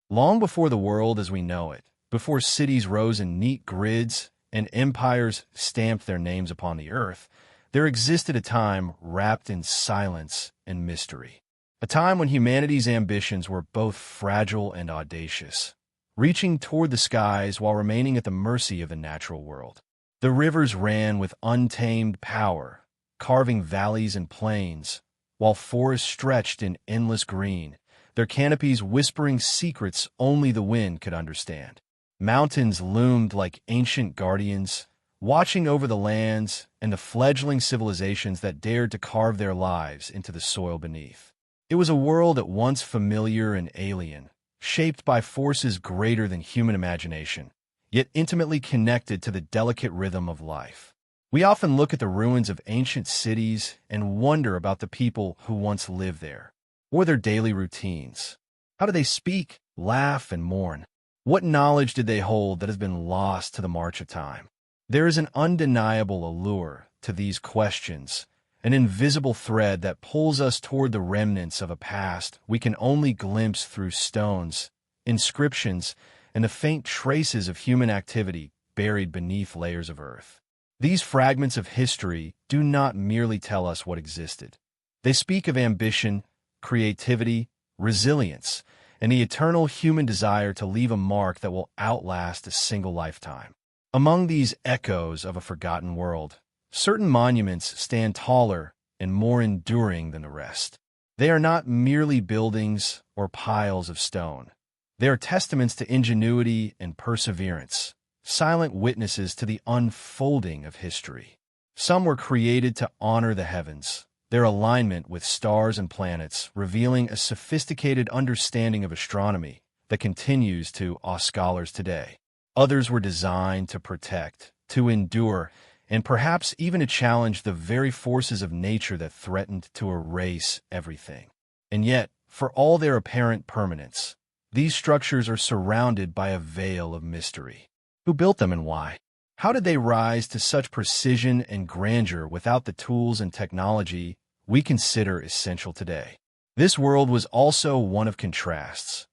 Long before the world as we know it, before cities rose in neat grids and empires stamped their names upon the earth, there existed a time wrapped in silence and mystery. A time when humanity's ambitions were both fragile and audacious, reaching toward the skies while remaining at the mercy of the natural world. The rivers ran with untamed power, carving valleys and plains, while forests stretched in endless green, their canopies whispering secrets only the wind could understand. Mountains loomed like ancient guardians, watching over the lands and the fledgling civilizations that dared to carve their lives into the soil beneath. It was a world at once familiar and alien, shaped by forces greater than human imagination, yet intimately connected to the delicate rhythm of life. We often look at the ruins of ancient cities and wonder about the people who once lived there, or their daily routines. How do they speak, laugh, and mourn? What knowledge did they hold that has been lost to the march of time? There is an undeniable allure to these questions, an invisible thread that pulls us toward the remnants of a past we can only glimpse through stones, inscriptions, and the faint traces of human activity buried beneath layers of earth. These fragments of history do not merely tell us what existed. They speak of ambition, creativity, resilience, and the eternal human desire to leave a mark that will outlast a single lifetime. Among these echoes of a forgotten world, certain monuments stand taller and more enduring than the rest. They are not merely buildings or piles of stone. They are testaments to ingenuity and perseverance, silent witnesses to the unfolding of history. Some were created to honor the heavens, their alignment with stars and planets revealing a sophisticated understanding of astronomy that continues to awe scholars today. Others were designed to protect, to endure, and perhaps even to challenge the very forces of nature that threatened to erase everything. And yet, for all their apparent permanence, these structures are surrounded by a veil of mystery. Who built them and why? How did they rise to such precision and grandeur without the tools and technology we consider essential today? This world was also one of contrasts.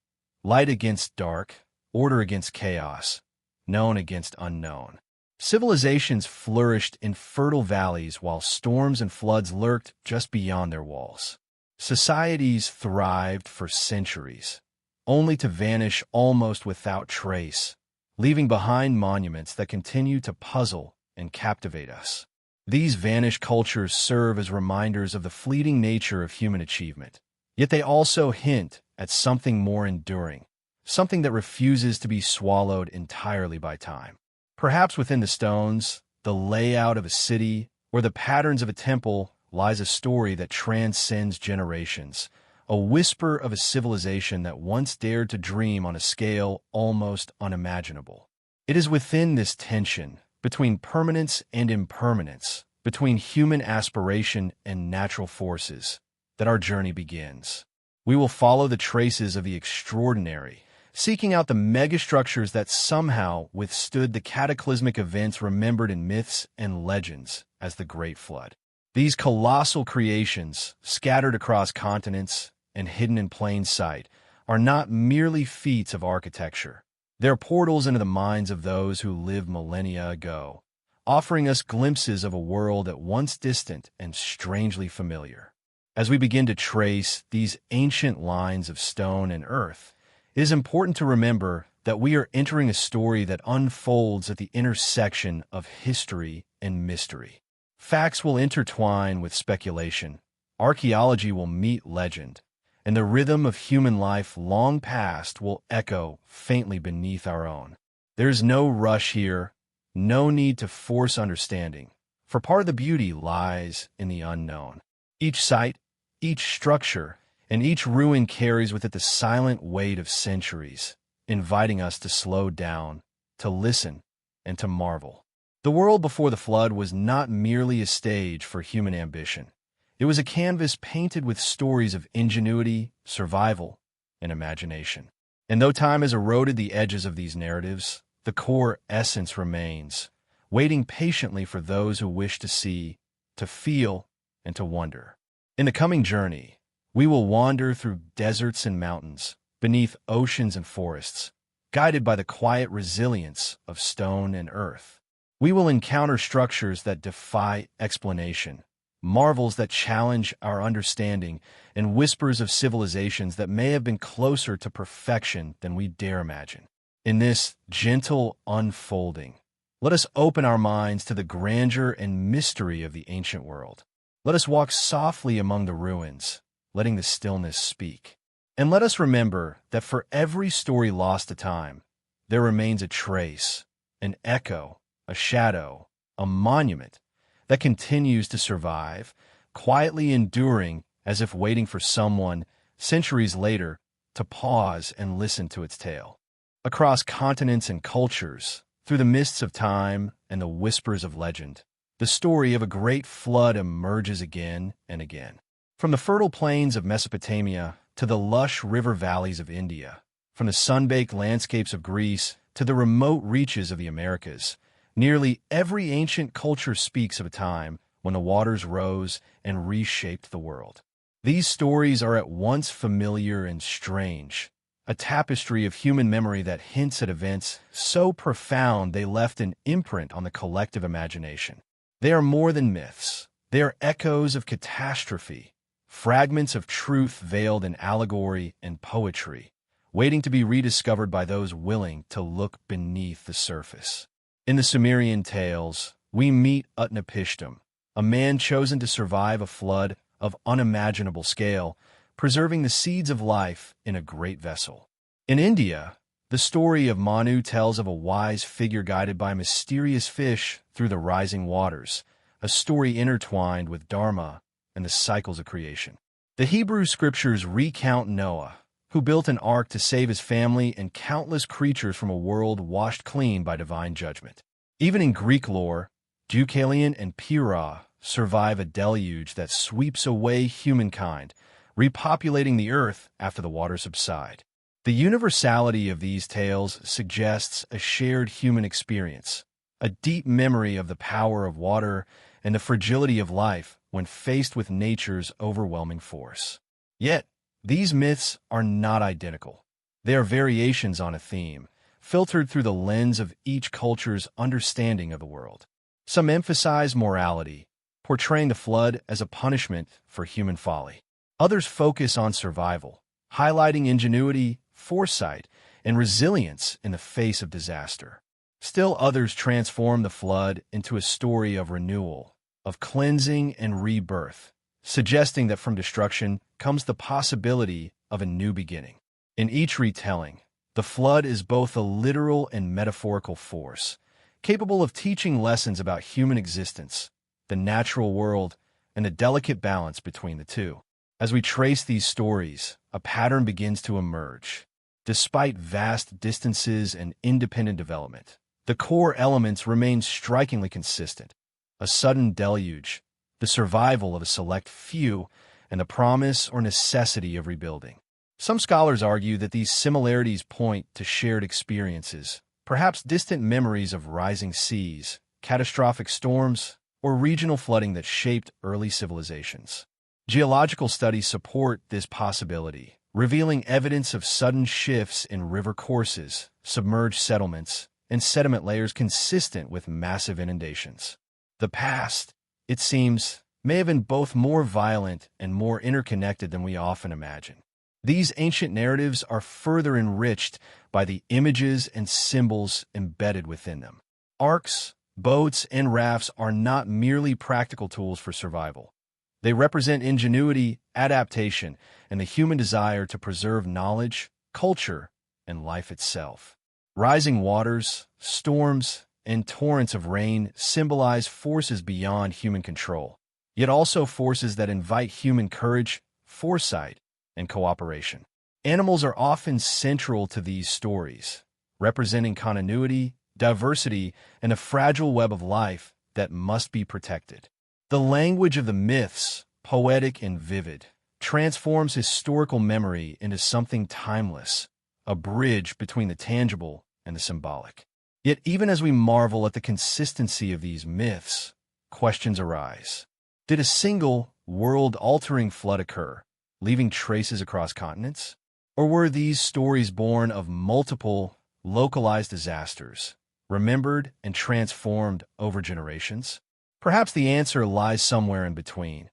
Light against dark, order against chaos, known against unknown. Civilizations flourished in fertile valleys while storms and floods lurked just beyond their walls. Societies thrived for centuries, only to vanish almost without trace, leaving behind monuments that continue to puzzle and captivate us. These vanished cultures serve as reminders of the fleeting nature of human achievement, yet they also hint at something more enduring, something that refuses to be swallowed entirely by time. Perhaps within the stones, the layout of a city, or the patterns of a temple lies a story that transcends generations, a whisper of a civilization that once dared to dream on a scale almost unimaginable. It is within this tension, between permanence and impermanence, between human aspiration and natural forces, that our journey begins. We will follow the traces of the extraordinary, seeking out the megastructures that somehow withstood the cataclysmic events remembered in myths and legends as the Great Flood. These colossal creations, scattered across continents and hidden in plain sight, are not merely feats of architecture. They're portals into the minds of those who lived millennia ago, offering us glimpses of a world at once distant and strangely familiar. As we begin to trace these ancient lines of stone and earth, it is important to remember that we are entering a story that unfolds at the intersection of history and mystery. Facts will intertwine with speculation, archaeology will meet legend, and the rhythm of human life long past will echo faintly beneath our own. There is no rush here, no need to force understanding, for part of the beauty lies in the unknown. Each site, each structure, and each ruin carries with it the silent weight of centuries, inviting us to slow down, to listen, and to marvel. The world before the flood was not merely a stage for human ambition. It was a canvas painted with stories of ingenuity, survival, and imagination. And though time has eroded the edges of these narratives, the core essence remains, waiting patiently for those who wish to see, to feel, and to wonder. In the coming journey, we will wander through deserts and mountains, beneath oceans and forests, guided by the quiet resilience of stone and earth. We will encounter structures that defy explanation, marvels that challenge our understanding, and whispers of civilizations that may have been closer to perfection than we dare imagine. In this gentle unfolding, let us open our minds to the grandeur and mystery of the ancient world. Let us walk softly among the ruins, letting the stillness speak. And let us remember that for every story lost to time, there remains a trace, an echo, a shadow, a monument that continues to survive, quietly enduring as if waiting for someone, centuries later, to pause and listen to its tale. Across continents and cultures, through the mists of time and the whispers of legend, the story of a great flood emerges again and again. From the fertile plains of Mesopotamia to the lush river valleys of India, from the sun-baked landscapes of Greece to the remote reaches of the Americas, nearly every ancient culture speaks of a time when the waters rose and reshaped the world. These stories are at once familiar and strange, a tapestry of human memory that hints at events so profound they left an imprint on the collective imagination. They are more than myths. They are echoes of catastrophe, fragments of truth veiled in allegory and poetry, waiting to be rediscovered by those willing to look beneath the surface. In the Sumerian tales, we meet Utnapishtim, a man chosen to survive a flood of unimaginable scale, preserving the seeds of life in a great vessel. In India, the story of Manu tells of a wise figure guided by mysterious fish through the rising waters, a story intertwined with Dharma and the cycles of creation. The Hebrew scriptures recount Noah, who built an ark to save his family and countless creatures from a world washed clean by divine judgment. Even in Greek lore, Deucalion and Pyrrha survive a deluge that sweeps away humankind, repopulating the earth after the waters subside. The universality of these tales suggests a shared human experience, a deep memory of the power of water and the fragility of life when faced with nature's overwhelming force. Yet, these myths are not identical. They are variations on a theme, filtered through the lens of each culture's understanding of the world. Some emphasize morality, portraying the flood as a punishment for human folly. Others focus on survival, highlighting ingenuity, foresight, and resilience in the face of disaster. Still others transform the flood into a story of renewal, of cleansing and rebirth, suggesting that from destruction comes the possibility of a new beginning. In each retelling, the flood is both a literal and metaphorical force, capable of teaching lessons about human existence, the natural world, and the delicate balance between the two. As we trace these stories, a pattern begins to emerge. Despite vast distances and independent development, the core elements remain strikingly consistent. A sudden deluge, the survival of a select few, and the promise or necessity of rebuilding. Some scholars argue that these similarities point to shared experiences, perhaps distant memories of rising seas, catastrophic storms, or regional flooding that shaped early civilizations. Geological studies support this possibility, revealing evidence of sudden shifts in river courses, submerged settlements, and sediment layers consistent with massive inundations. The past, it seems, may have been both more violent and more interconnected than we often imagine. These ancient narratives are further enriched by the images and symbols embedded within them. Arks, boats, and rafts are not merely practical tools for survival. They represent ingenuity, adaptation, and the human desire to preserve knowledge, culture, and life itself. Rising waters, storms, and torrents of rain symbolize forces beyond human control, yet also forces that invite human courage, foresight, and cooperation. Animals are often central to these stories, representing continuity, diversity, and a fragile web of life that must be protected. The language of the myths, poetic and vivid, transforms historical memory into something timeless, a bridge between the tangible and the symbolic. Yet even as we marvel at the consistency of these myths, questions arise. Did a single, world-altering flood occur, leaving traces across continents? Or were these stories born of multiple, localized disasters, remembered and transformed over generations? Perhaps the answer lies somewhere in between,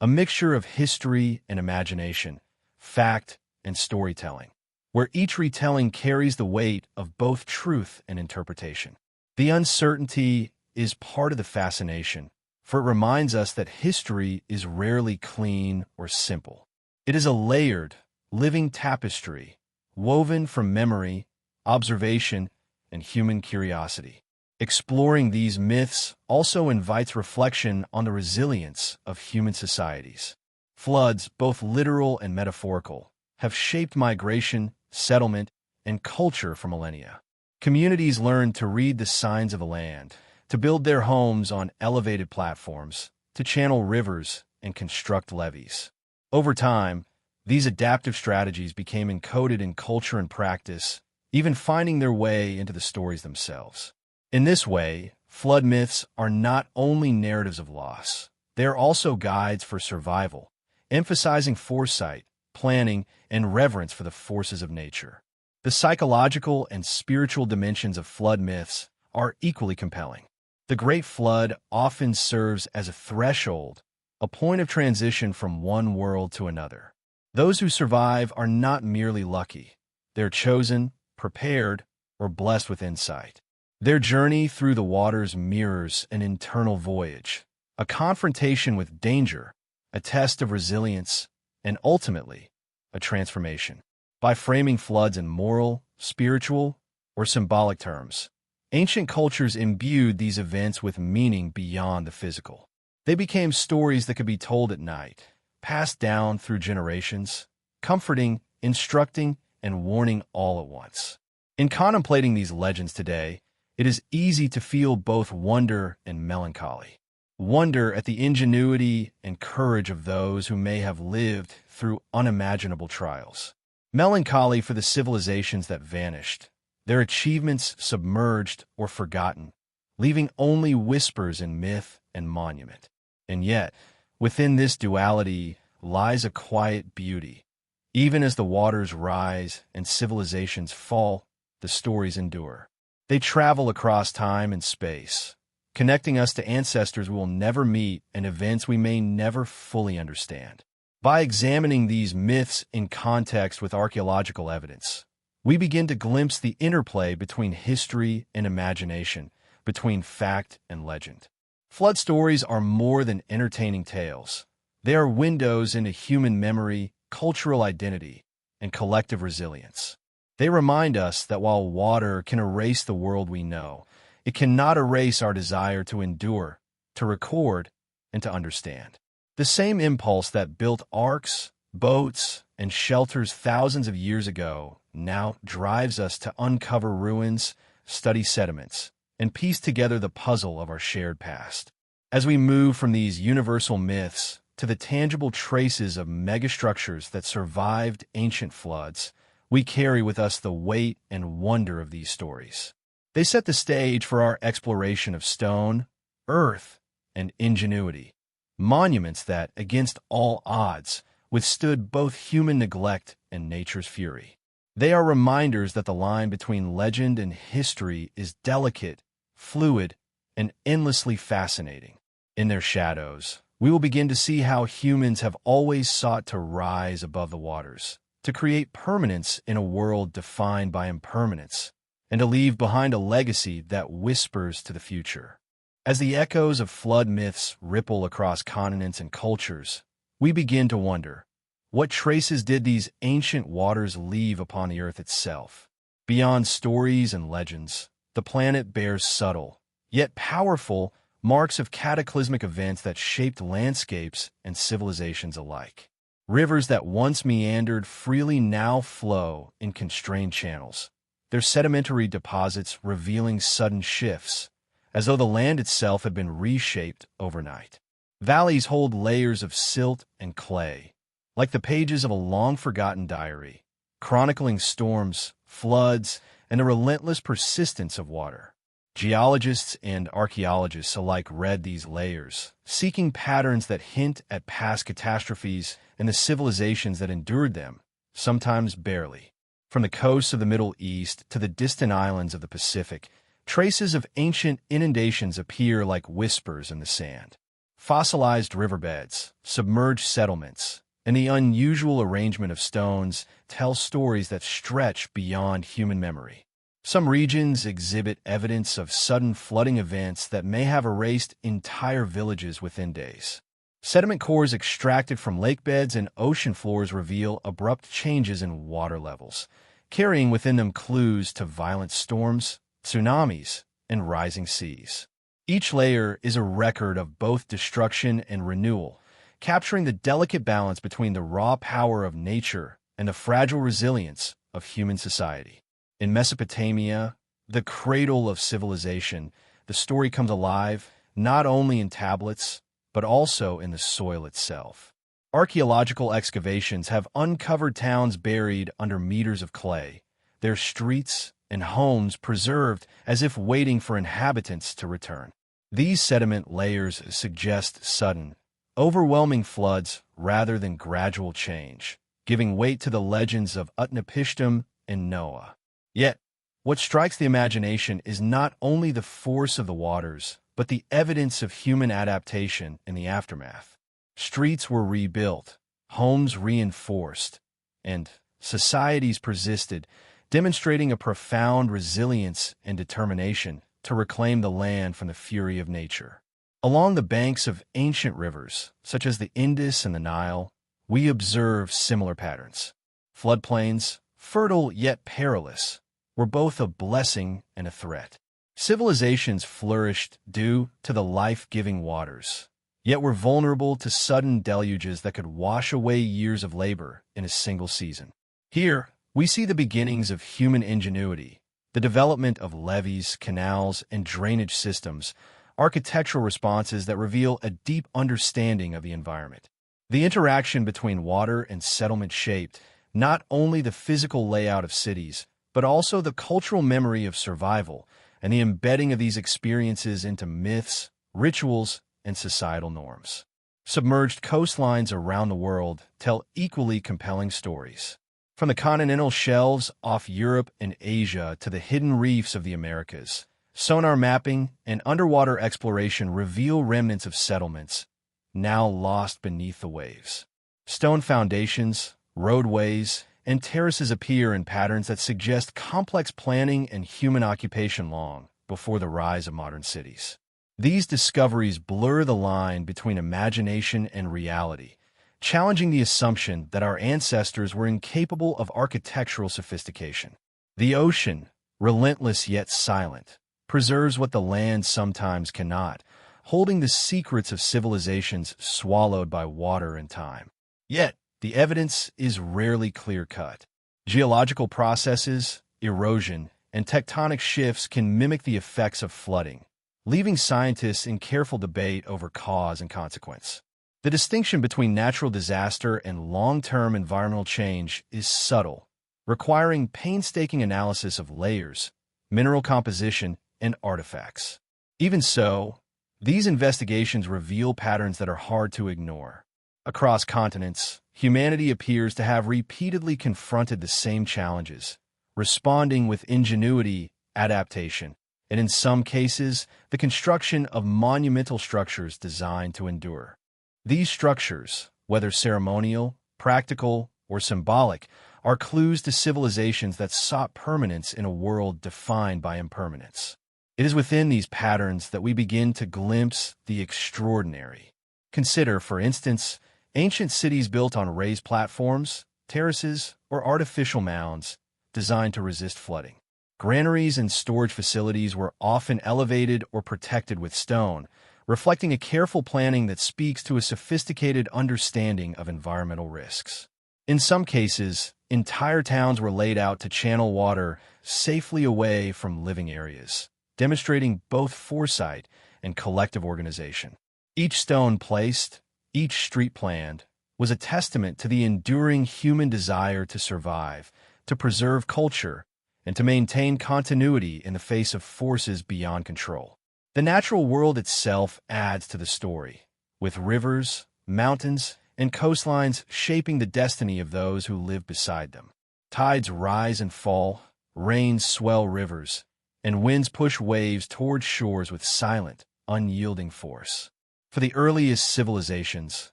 a mixture of history and imagination, fact and storytelling, where each retelling carries the weight of both truth and interpretation. The uncertainty is part of the fascination, for it reminds us that history is rarely clean or simple. It is a layered, living tapestry, woven from memory, observation, and human curiosity. Exploring these myths also invites reflection on the resilience of human societies. Floods, both literal and metaphorical, have shaped migration, settlement, and culture for millennia. Communities learned to read the signs of the land, to build their homes on elevated platforms, to channel rivers and construct levees. Over time, these adaptive strategies became encoded in culture and practice, even finding their way into the stories themselves. In this way, flood myths are not only narratives of loss, they are also guides for survival, emphasizing foresight, planning, and reverence for the forces of nature. The psychological and spiritual dimensions of flood myths are equally compelling. The Great Flood often serves as a threshold, a point of transition from one world to another. Those who survive are not merely lucky. They're chosen, prepared, or blessed with insight. Their journey through the waters mirrors an internal voyage, a confrontation with danger, a test of resilience, and ultimately, a transformation. By framing floods in moral, spiritual, or symbolic terms, ancient cultures imbued these events with meaning beyond the physical. They became stories that could be told at night, passed down through generations, comforting, instructing, and warning all at once. In contemplating these legends today, it is easy to feel both wonder and melancholy. Wonder at the ingenuity and courage of those who may have lived through unimaginable trials. Melancholy for the civilizations that vanished, their achievements submerged or forgotten, leaving only whispers in myth and monument. And yet, within this duality lies a quiet beauty. Even as the waters rise and civilizations fall, the stories endure. They travel across time and space, connecting us to ancestors we will never meet and events we may never fully understand. By examining these myths in context with archaeological evidence, we begin to glimpse the interplay between history and imagination, between fact and legend. Flood stories are more than entertaining tales. They are windows into human memory, cultural identity, and collective resilience. They remind us that while water can erase the world we know, it cannot erase our desire to endure, to record, and to understand. The same impulse that built arks, boats, and shelters thousands of years ago now drives us to uncover ruins, study sediments, and piece together the puzzle of our shared past. As we move from these universal myths to the tangible traces of megastructures that survived ancient floods, we carry with us the weight and wonder of these stories. They set the stage for our exploration of stone, earth, and ingenuity, monuments that, against all odds, withstood both human neglect and nature's fury. They are reminders that the line between legend and history is delicate, fluid, and endlessly fascinating. In their shadows, we will begin to see how humans have always sought to rise above the waters, to create permanence in a world defined by impermanence, and to leave behind a legacy that whispers to the future. As the echoes of flood myths ripple across continents and cultures, we begin to wonder, what traces did these ancient waters leave upon the earth itself? Beyond stories and legends, the planet bears subtle, yet powerful, marks of cataclysmic events that shaped landscapes and civilizations alike. Rivers that once meandered freely now flow in constrained channels, their sedimentary deposits revealing sudden shifts, as though the land itself had been reshaped overnight. Valleys hold layers of silt and clay, like the pages of a long-forgotten diary, chronicling storms, floods, and the relentless persistence of water. Geologists and archaeologists alike read these layers, seeking patterns that hint at past catastrophes and the civilizations that endured them, sometimes barely. From the coasts of the Middle East to the distant islands of the Pacific, traces of ancient inundations appear like whispers in the sand. Fossilized riverbeds, submerged settlements, and the unusual arrangement of stones tell stories that stretch beyond human memory. Some regions exhibit evidence of sudden flooding events that may have erased entire villages within days. Sediment cores extracted from lake beds and ocean floors reveal abrupt changes in water levels, carrying within them clues to violent storms, tsunamis, and rising seas. Each layer is a record of both destruction and renewal, capturing the delicate balance between the raw power of nature and the fragile resilience of human society. In Mesopotamia, the cradle of civilization, the story comes alive not only in tablets, but also in the soil itself. Archaeological excavations have uncovered towns buried under meters of clay, their streets and homes preserved as if waiting for inhabitants to return. These sediment layers suggest sudden, overwhelming floods rather than gradual change, giving weight to the legends of Utnapishtim and Noah. Yet, what strikes the imagination is not only the force of the waters, but the evidence of human adaptation in the aftermath. Streets were rebuilt, homes reinforced, and societies persisted, demonstrating a profound resilience and determination to reclaim the land from the fury of nature. Along the banks of ancient rivers, such as the Indus and the Nile, we observe similar patterns. Floodplains, fertile yet perilous, were both a blessing and a threat. Civilizations flourished due to the life-giving waters, yet were vulnerable to sudden deluges that could wash away years of labor in a single season. Here, we see the beginnings of human ingenuity, the development of levees, canals, and drainage systems, architectural responses that reveal a deep understanding of the environment. The interaction between water and settlement shaped not only the physical layout of cities, but also the cultural memory of survival and the embedding of these experiences into myths, rituals, and societal norms. Submerged coastlines around the world tell equally compelling stories. From the continental shelves off Europe and Asia to the hidden reefs of the Americas, sonar mapping and underwater exploration reveal remnants of settlements now lost beneath the waves. Stone foundations, roadways, and terraces appear in patterns that suggest complex planning and human occupation long before the rise of modern cities. These discoveries blur the line between imagination and reality, challenging the assumption that our ancestors were incapable of architectural sophistication. The ocean, relentless yet silent, preserves what the land sometimes cannot, holding the secrets of civilizations swallowed by water and time. Yet, the evidence is rarely clear-cut. Geological processes, erosion, and tectonic shifts can mimic the effects of flooding, leaving scientists in careful debate over cause and consequence. The distinction between natural disaster and long-term environmental change is subtle, requiring painstaking analysis of layers, mineral composition, and artifacts. Even so, these investigations reveal patterns that are hard to ignore. Across continents, humanity appears to have repeatedly confronted the same challenges, responding with ingenuity, adaptation, and in some cases, the construction of monumental structures designed to endure. These structures, whether ceremonial, practical, or symbolic, are clues to civilizations that sought permanence in a world defined by impermanence. It is within these patterns that we begin to glimpse the extraordinary. Consider, for instance, ancient cities built on raised platforms, terraces, or artificial mounds designed to resist flooding. Granaries and storage facilities were often elevated or protected with stone, reflecting a careful planning that speaks to a sophisticated understanding of environmental risks. In some cases, entire towns were laid out to channel water safely away from living areas, demonstrating both foresight and collective organization. Each stone placed, each street planned, was a testament to the enduring human desire to survive, to preserve culture, and to maintain continuity in the face of forces beyond control. The natural world itself adds to the story, with rivers, mountains, and coastlines shaping the destiny of those who live beside them. Tides rise and fall, rains swell rivers, and winds push waves toward shores with silent, unyielding force. For the earliest civilizations,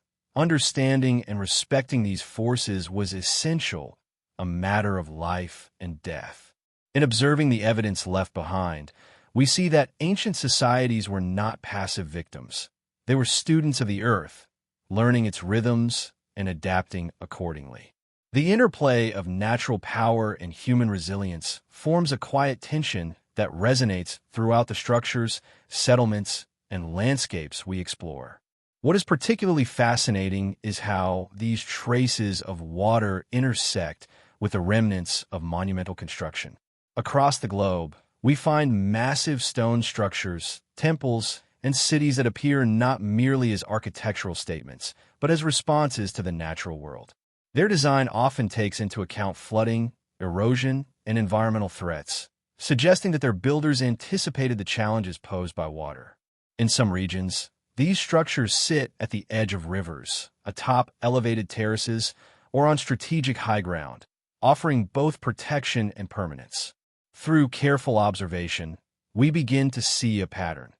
understanding and respecting these forces was essential, a matter of life and death. In observing the evidence left behind, we see that ancient societies were not passive victims. They were students of the earth, learning its rhythms and adapting accordingly. The interplay of natural power and human resilience forms a quiet tension that resonates throughout the structures, settlements, and landscapes we explore. What is particularly fascinating is how these traces of water intersect with the remnants of monumental construction. Across the globe, we find massive stone structures, temples, and cities that appear not merely as architectural statements, but as responses to the natural world. Their design often takes into account flooding, erosion, and environmental threats, suggesting that their builders anticipated the challenges posed by water. In some regions, these structures sit at the edge of rivers, atop elevated terraces, or on strategic high ground, offering both protection and permanence. Through careful observation, we begin to see a pattern.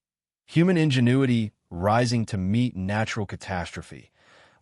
Human ingenuity rising to meet natural catastrophe,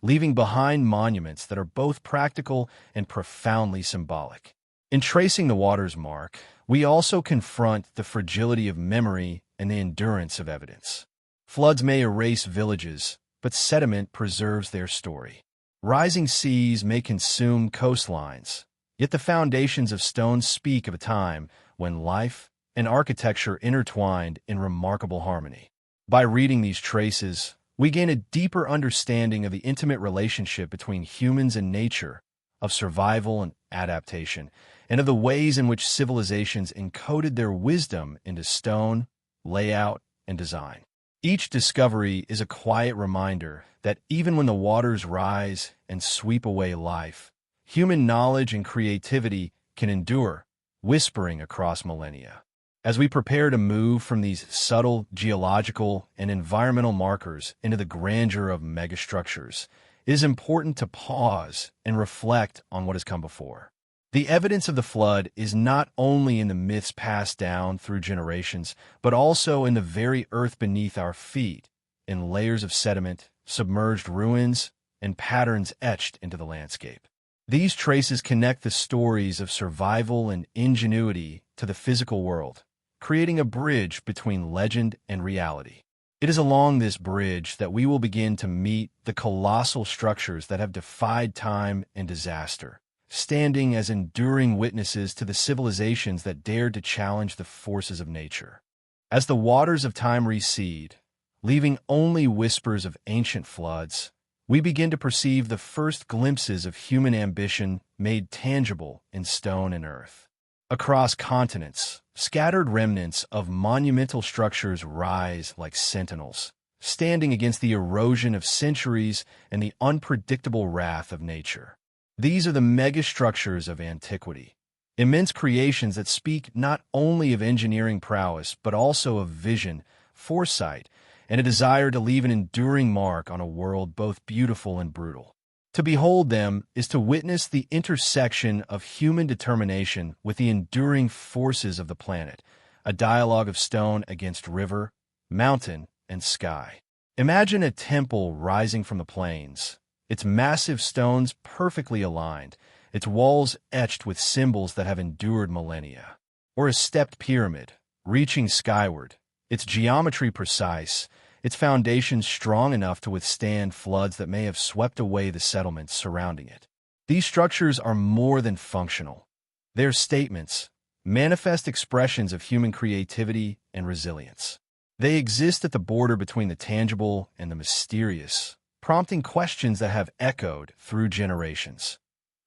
leaving behind monuments that are both practical and profoundly symbolic. In tracing the water's mark, we also confront the fragility of memory and the endurance of evidence. Floods may erase villages, but sediment preserves their story. Rising seas may consume coastlines, yet the foundations of stone speak of a time when life and architecture intertwined in remarkable harmony. By reading these traces, we gain a deeper understanding of the intimate relationship between humans and nature, of survival and adaptation, and of the ways in which civilizations encoded their wisdom into stone, layout, and design. Each discovery is a quiet reminder that even when the waters rise and sweep away life, human knowledge and creativity can endure, whispering across millennia. As we prepare to move from these subtle geological and environmental markers into the grandeur of megastructures, it is important to pause and reflect on what has come before. The evidence of the flood is not only in the myths passed down through generations, but also in the very earth beneath our feet, in layers of sediment, submerged ruins, and patterns etched into the landscape. These traces connect the stories of survival and ingenuity to the physical world, creating a bridge between legend and reality. It is along this bridge that we will begin to meet the colossal structures that have defied time and disaster, standing as enduring witnesses to the civilizations that dared to challenge the forces of nature. As the waters of time recede, leaving only whispers of ancient floods, we begin to perceive the first glimpses of human ambition made tangible in stone and earth. Across continents, scattered remnants of monumental structures rise like sentinels, standing against the erosion of centuries and the unpredictable wrath of nature. These are the megastructures of antiquity, immense creations that speak not only of engineering prowess, but also of vision, foresight, and a desire to leave an enduring mark on a world both beautiful and brutal. To behold them is to witness the intersection of human determination with the enduring forces of the planet, a dialogue of stone against river, mountain, and sky. Imagine a temple rising from the plains, its massive stones perfectly aligned, its walls etched with symbols that have endured millennia. Or a stepped pyramid, reaching skyward, its geometry precise, its foundations strong enough to withstand floods that may have swept away the settlements surrounding it. These structures are more than functional. They're statements, manifest expressions of human creativity and resilience. They exist at the border between the tangible and the mysterious, prompting questions that have echoed through generations.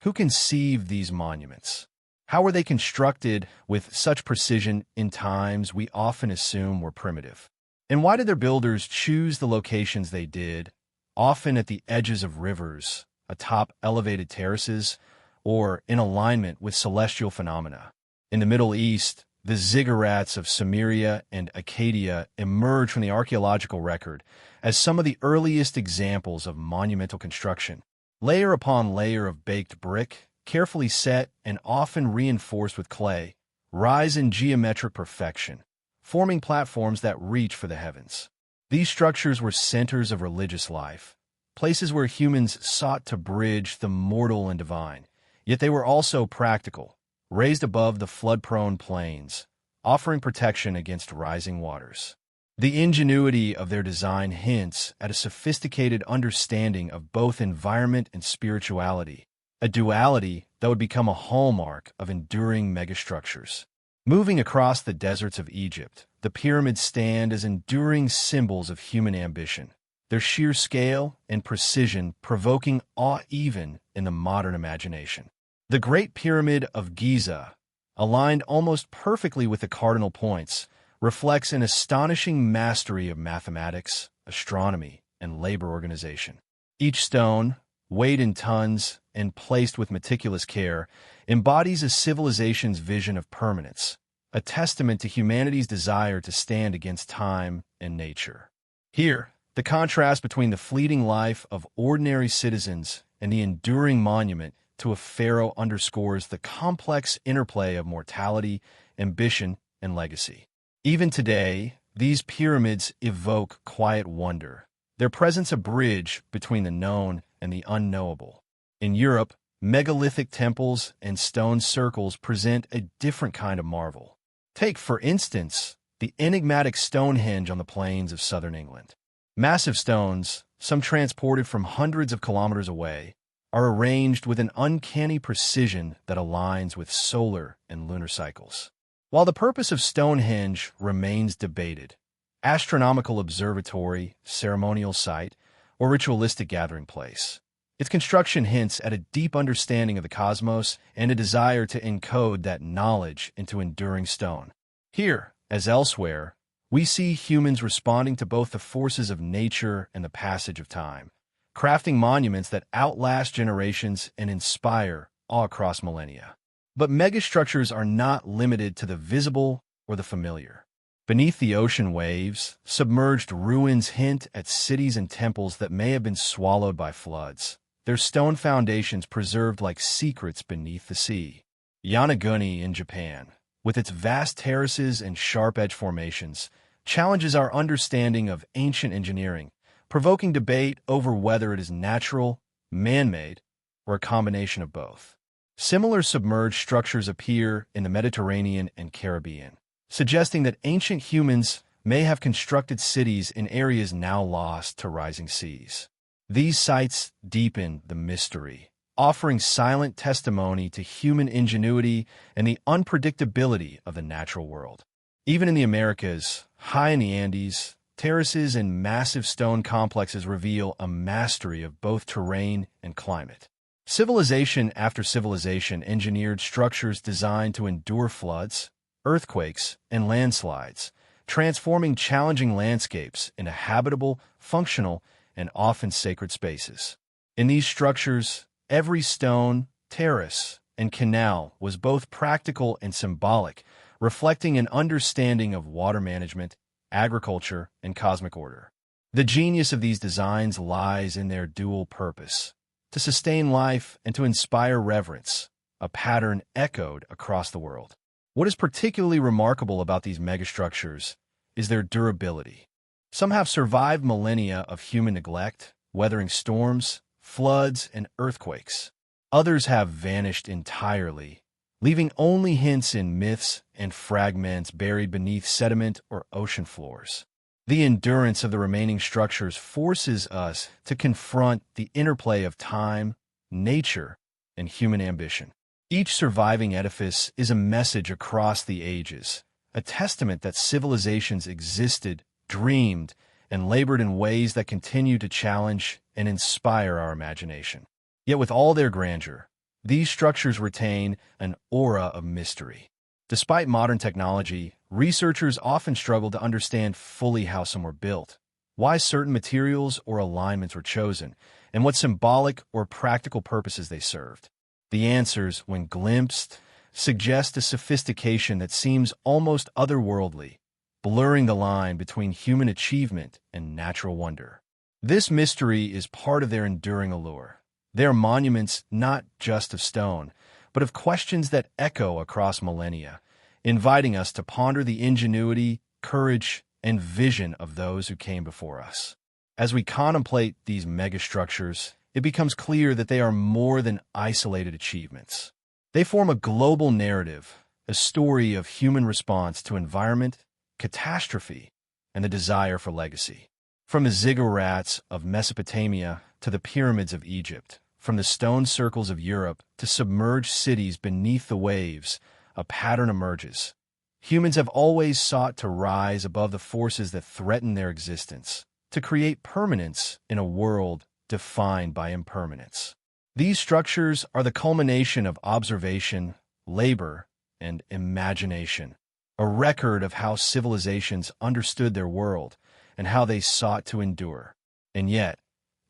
Who conceived these monuments? How were they constructed with such precision in times we often assume were primitive? And why did their builders choose the locations they did, often at the edges of rivers, atop elevated terraces, or in alignment with celestial phenomena? In the Middle East, The ziggurats of Sumeria and Akkadian emerge from the archaeological record as some of the earliest examples of monumental construction. Layer upon layer of baked brick, carefully set and often reinforced with clay, rise in geometric perfection, forming platforms that reach for the heavens. These structures were centers of religious life, places where humans sought to bridge the mortal and divine. Yet they were also practical, raised above the flood-prone plains, offering protection against rising waters. The ingenuity of their design hints at a sophisticated understanding of both environment and spirituality, a duality that would become a hallmark of enduring megastructures. Moving across the deserts of Egypt, the pyramids stand as enduring symbols of human ambition, their sheer scale and precision provoking awe even in the modern imagination. The Great Pyramid of Giza, aligned almost perfectly with the cardinal points, reflects an astonishing mastery of mathematics, astronomy, and labor organization. Each stone, weighed in tons and placed with meticulous care, embodies a civilization's vision of permanence, a testament to humanity's desire to stand against time and nature. Here, the contrast between the fleeting life of ordinary citizens and the enduring monument to a pharaoh underscores the complex interplay of mortality, ambition, and legacy. Even today, these pyramids evoke quiet wonder, their presence a bridge between the known and the unknowable. In Europe, megalithic temples and stone circles present a different kind of marvel. Take, for instance, the enigmatic Stonehenge on the plains of southern England. Massive stones, some transported from hundreds of kilometers away, are arranged with an uncanny precision that aligns with solar and lunar cycles. While the purpose of Stonehenge remains debated, astronomical observatory, ceremonial site, or ritualistic gathering place, its construction hints at a deep understanding of the cosmos and a desire to encode that knowledge into enduring stone. Here, as elsewhere, we see humans responding to both the forces of nature and the passage of time, crafting monuments that outlast generations and inspire awe across millennia. But megastructures are not limited to the visible or the familiar. Beneath the ocean waves, submerged ruins hint at cities and temples that may have been swallowed by floods, their stone foundations preserved like secrets beneath the sea. Yanaguni in Japan, with its vast terraces and sharp-edge formations, challenges our understanding of ancient engineering, provoking debate over whether it is natural, man-made, or a combination of both. Similar submerged structures appear in the Mediterranean and Caribbean, suggesting that ancient humans may have constructed cities in areas now lost to rising seas. These sites deepen the mystery, offering silent testimony to human ingenuity and the unpredictability of the natural world. Even in the Americas, high in the Andes, terraces and massive stone complexes reveal a mastery of both terrain and climate. Civilization after civilization engineered structures designed to endure floods, earthquakes, and landslides, transforming challenging landscapes into habitable, functional, and often sacred spaces. In these structures, every stone, terrace, and canal was both practical and symbolic, reflecting an understanding of water management, agriculture, and cosmic order. The genius of these designs lies in their dual purpose: to sustain life and to inspire reverence, a pattern echoed across the world. What is particularly remarkable about these megastructures is their durability. Some have survived millennia of human neglect, weathering storms, floods, and earthquakes. Others have vanished entirely, leaving only hints in myths and fragments buried beneath sediment or ocean floors. The endurance of the remaining structures forces us to confront the interplay of time, nature, and human ambition. Each surviving edifice is a message across the ages, a testament that civilizations existed, dreamed, and labored in ways that continue to challenge and inspire our imagination. Yet with all their grandeur, these structures retain an aura of mystery. Despite modern technology, researchers often struggle to understand fully how some were built, why certain materials or alignments were chosen, and what symbolic or practical purposes they served. The answers, when glimpsed, suggest a sophistication that seems almost otherworldly, blurring the line between human achievement and natural wonder. This mystery is part of their enduring allure. They are monuments not just of stone, but of questions that echo across millennia, inviting us to ponder the ingenuity, courage, and vision of those who came before us. As we contemplate these megastructures, it becomes clear that they are more than isolated achievements. They form a global narrative, a story of human response to environment, catastrophe, and the desire for legacy. From the ziggurats of Mesopotamia to the pyramids of Egypt, from the stone circles of Europe to submerged cities beneath the waves, a pattern emerges. Humans have always sought to rise above the forces that threaten their existence, to create permanence in a world defined by impermanence. These structures are the culmination of observation, labor, and imagination, a record of how civilizations understood their world and how they sought to endure. And yet,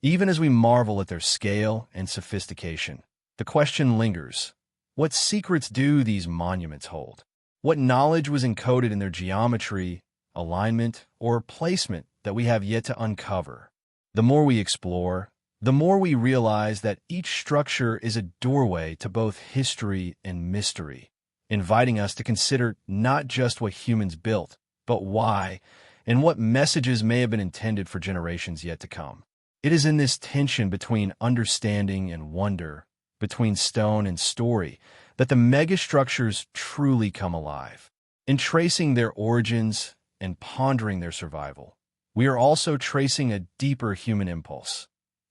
even as we marvel at their scale and sophistication, the question lingers: what secrets do these monuments hold? What knowledge was encoded in their geometry, alignment, or placement that we have yet to uncover? The more we explore, the more we realize that each structure is a doorway to both history and mystery, inviting us to consider not just what humans built, but why, and what messages may have been intended for generations yet to come. It is in this tension between understanding and wonder, between stone and story, that the megastructures truly come alive. In tracing their origins and pondering their survival, we are also tracing a deeper human impulse,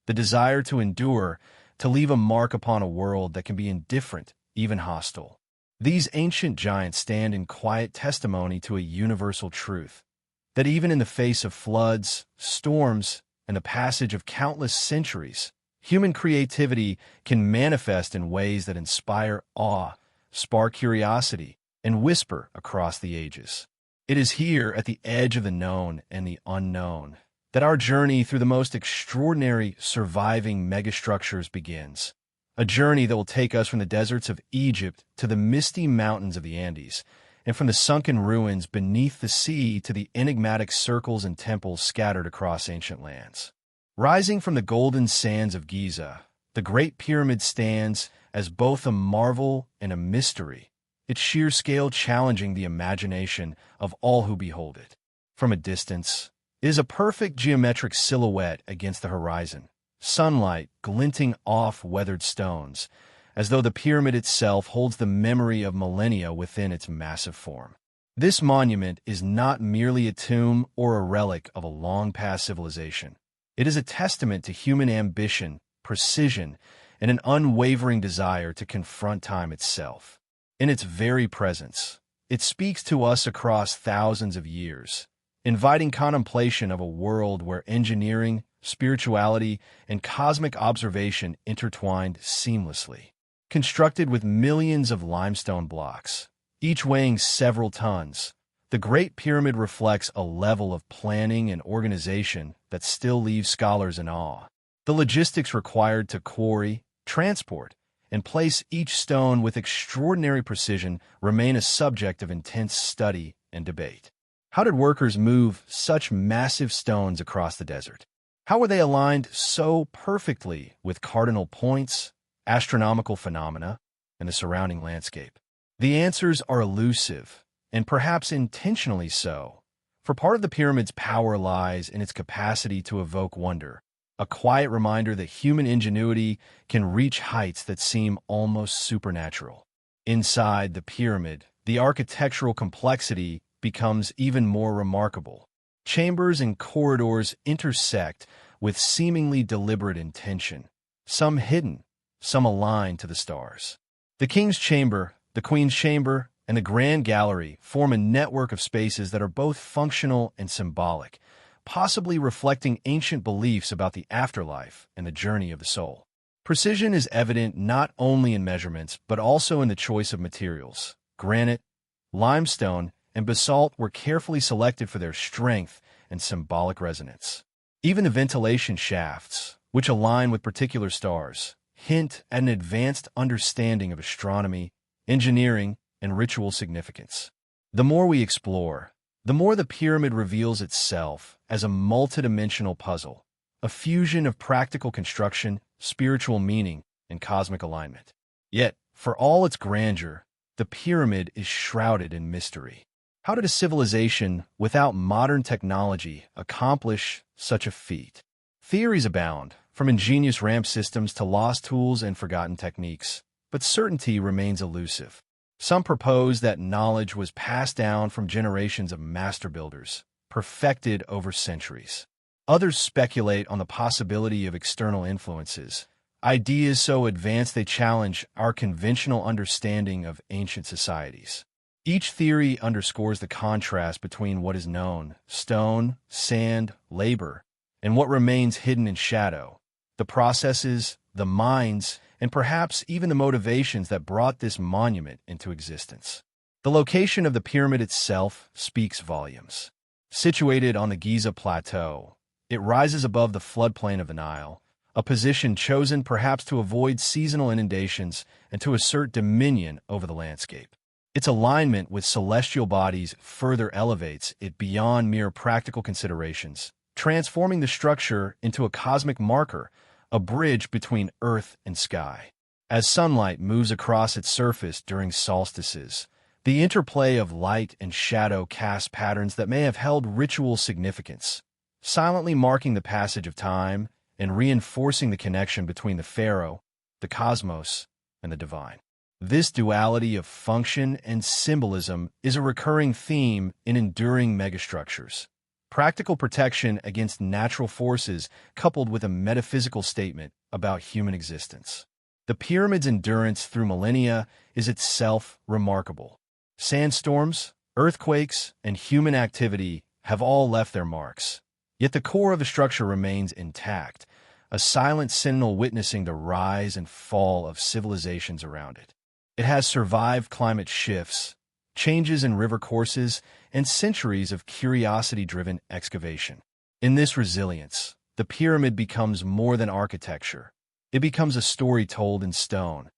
the desire to endure, to leave a mark upon a world that can be indifferent, even hostile. These ancient giants stand in quiet testimony to a universal truth, that even in the face of floods, storms, and the passage of countless centuries, human creativity can manifest in ways that inspire awe, spark curiosity, and whisper across the ages. It is here, at the edge of the known and the unknown, that our journey through the most extraordinary surviving megastructures begins. A journey that will take us from the deserts of Egypt to the misty mountains of the Andes, and from the sunken ruins beneath the sea to the enigmatic circles and temples scattered across ancient lands. Rising from the golden sands of Giza, the Great Pyramid stands as both a marvel and a mystery, its sheer scale challenging the imagination of all who behold it. From a distance, it is a perfect geometric silhouette against the horizon, sunlight glinting off weathered stones, as though the pyramid itself holds the memory of millennia within its massive form. This monument is not merely a tomb or a relic of a long-past civilization. It is a testament to human ambition, precision, and an unwavering desire to confront time itself. In its very presence, it speaks to us across thousands of years, inviting contemplation of a world where engineering, spirituality, and cosmic observation intertwined seamlessly. Constructed with millions of limestone blocks, each weighing several tons, the Great Pyramid reflects a level of planning and organization that still leaves scholars in awe. The logistics required to quarry, transport, and place each stone with extraordinary precision remain a subject of intense study and debate. How did workers move such massive stones across the desert? How were they aligned so perfectly with cardinal points, astronomical phenomena, and the surrounding landscape? The answers are elusive, and perhaps intentionally so, for part of the pyramid's power lies in its capacity to evoke wonder, a quiet reminder that human ingenuity can reach heights that seem almost supernatural. Inside the pyramid, the architectural complexity becomes even more remarkable. Chambers and corridors intersect with seemingly deliberate intention, some hidden, some aligned to the stars. The king's chamber, the queen's chamber, and the grand gallery form a network of spaces that are both functional and symbolic, possibly reflecting ancient beliefs about the afterlife and the journey of the soul. Precision is evident not only in measurements, but also in the choice of materials. Granite, limestone, and basalt were carefully selected for their strength and symbolic resonance. Even the ventilation shafts, which align with particular stars, hint at an advanced understanding of astronomy, engineering, and ritual significance. The more we explore, the more the pyramid reveals itself as a multidimensional puzzle, a fusion of practical construction, spiritual meaning, and cosmic alignment. Yet, for all its grandeur, the pyramid is shrouded in mystery. How did a civilization without modern technology accomplish such a feat? Theories abound, from ingenious ramp systems to lost tools and forgotten techniques, but certainty remains elusive. Some propose that knowledge was passed down from generations of master builders, perfected over centuries. Others speculate on the possibility of external influences, ideas so advanced they challenge our conventional understanding of ancient societies. Each theory underscores the contrast between what is known, stone, sand, labor, and what remains hidden in shadow, the processes, the minds, and perhaps even the motivations that brought this monument into existence. The location of the pyramid itself speaks volumes. Situated on the Giza Plateau, it rises above the floodplain of the Nile, a position chosen perhaps to avoid seasonal inundations and to assert dominion over the landscape. Its alignment with celestial bodies further elevates it beyond mere practical considerations, transforming the structure into a cosmic marker, a bridge between earth and sky. As sunlight moves across its surface during solstices, the interplay of light and shadow casts patterns that may have held ritual significance, silently marking the passage of time and reinforcing the connection between the pharaoh, the cosmos, and the divine. This duality of function and symbolism is a recurring theme in enduring megastructures. Practical protection against natural forces coupled with a metaphysical statement about human existence. The pyramid's endurance through millennia is itself remarkable. Sandstorms, earthquakes, and human activity have all left their marks. Yet the core of the structure remains intact, a silent sentinel witnessing the rise and fall of civilizations around it. It has survived climate shifts, changes in river courses, and centuries of curiosity-driven excavation. In this resilience, the pyramid becomes more than architecture. It becomes a story told in stone,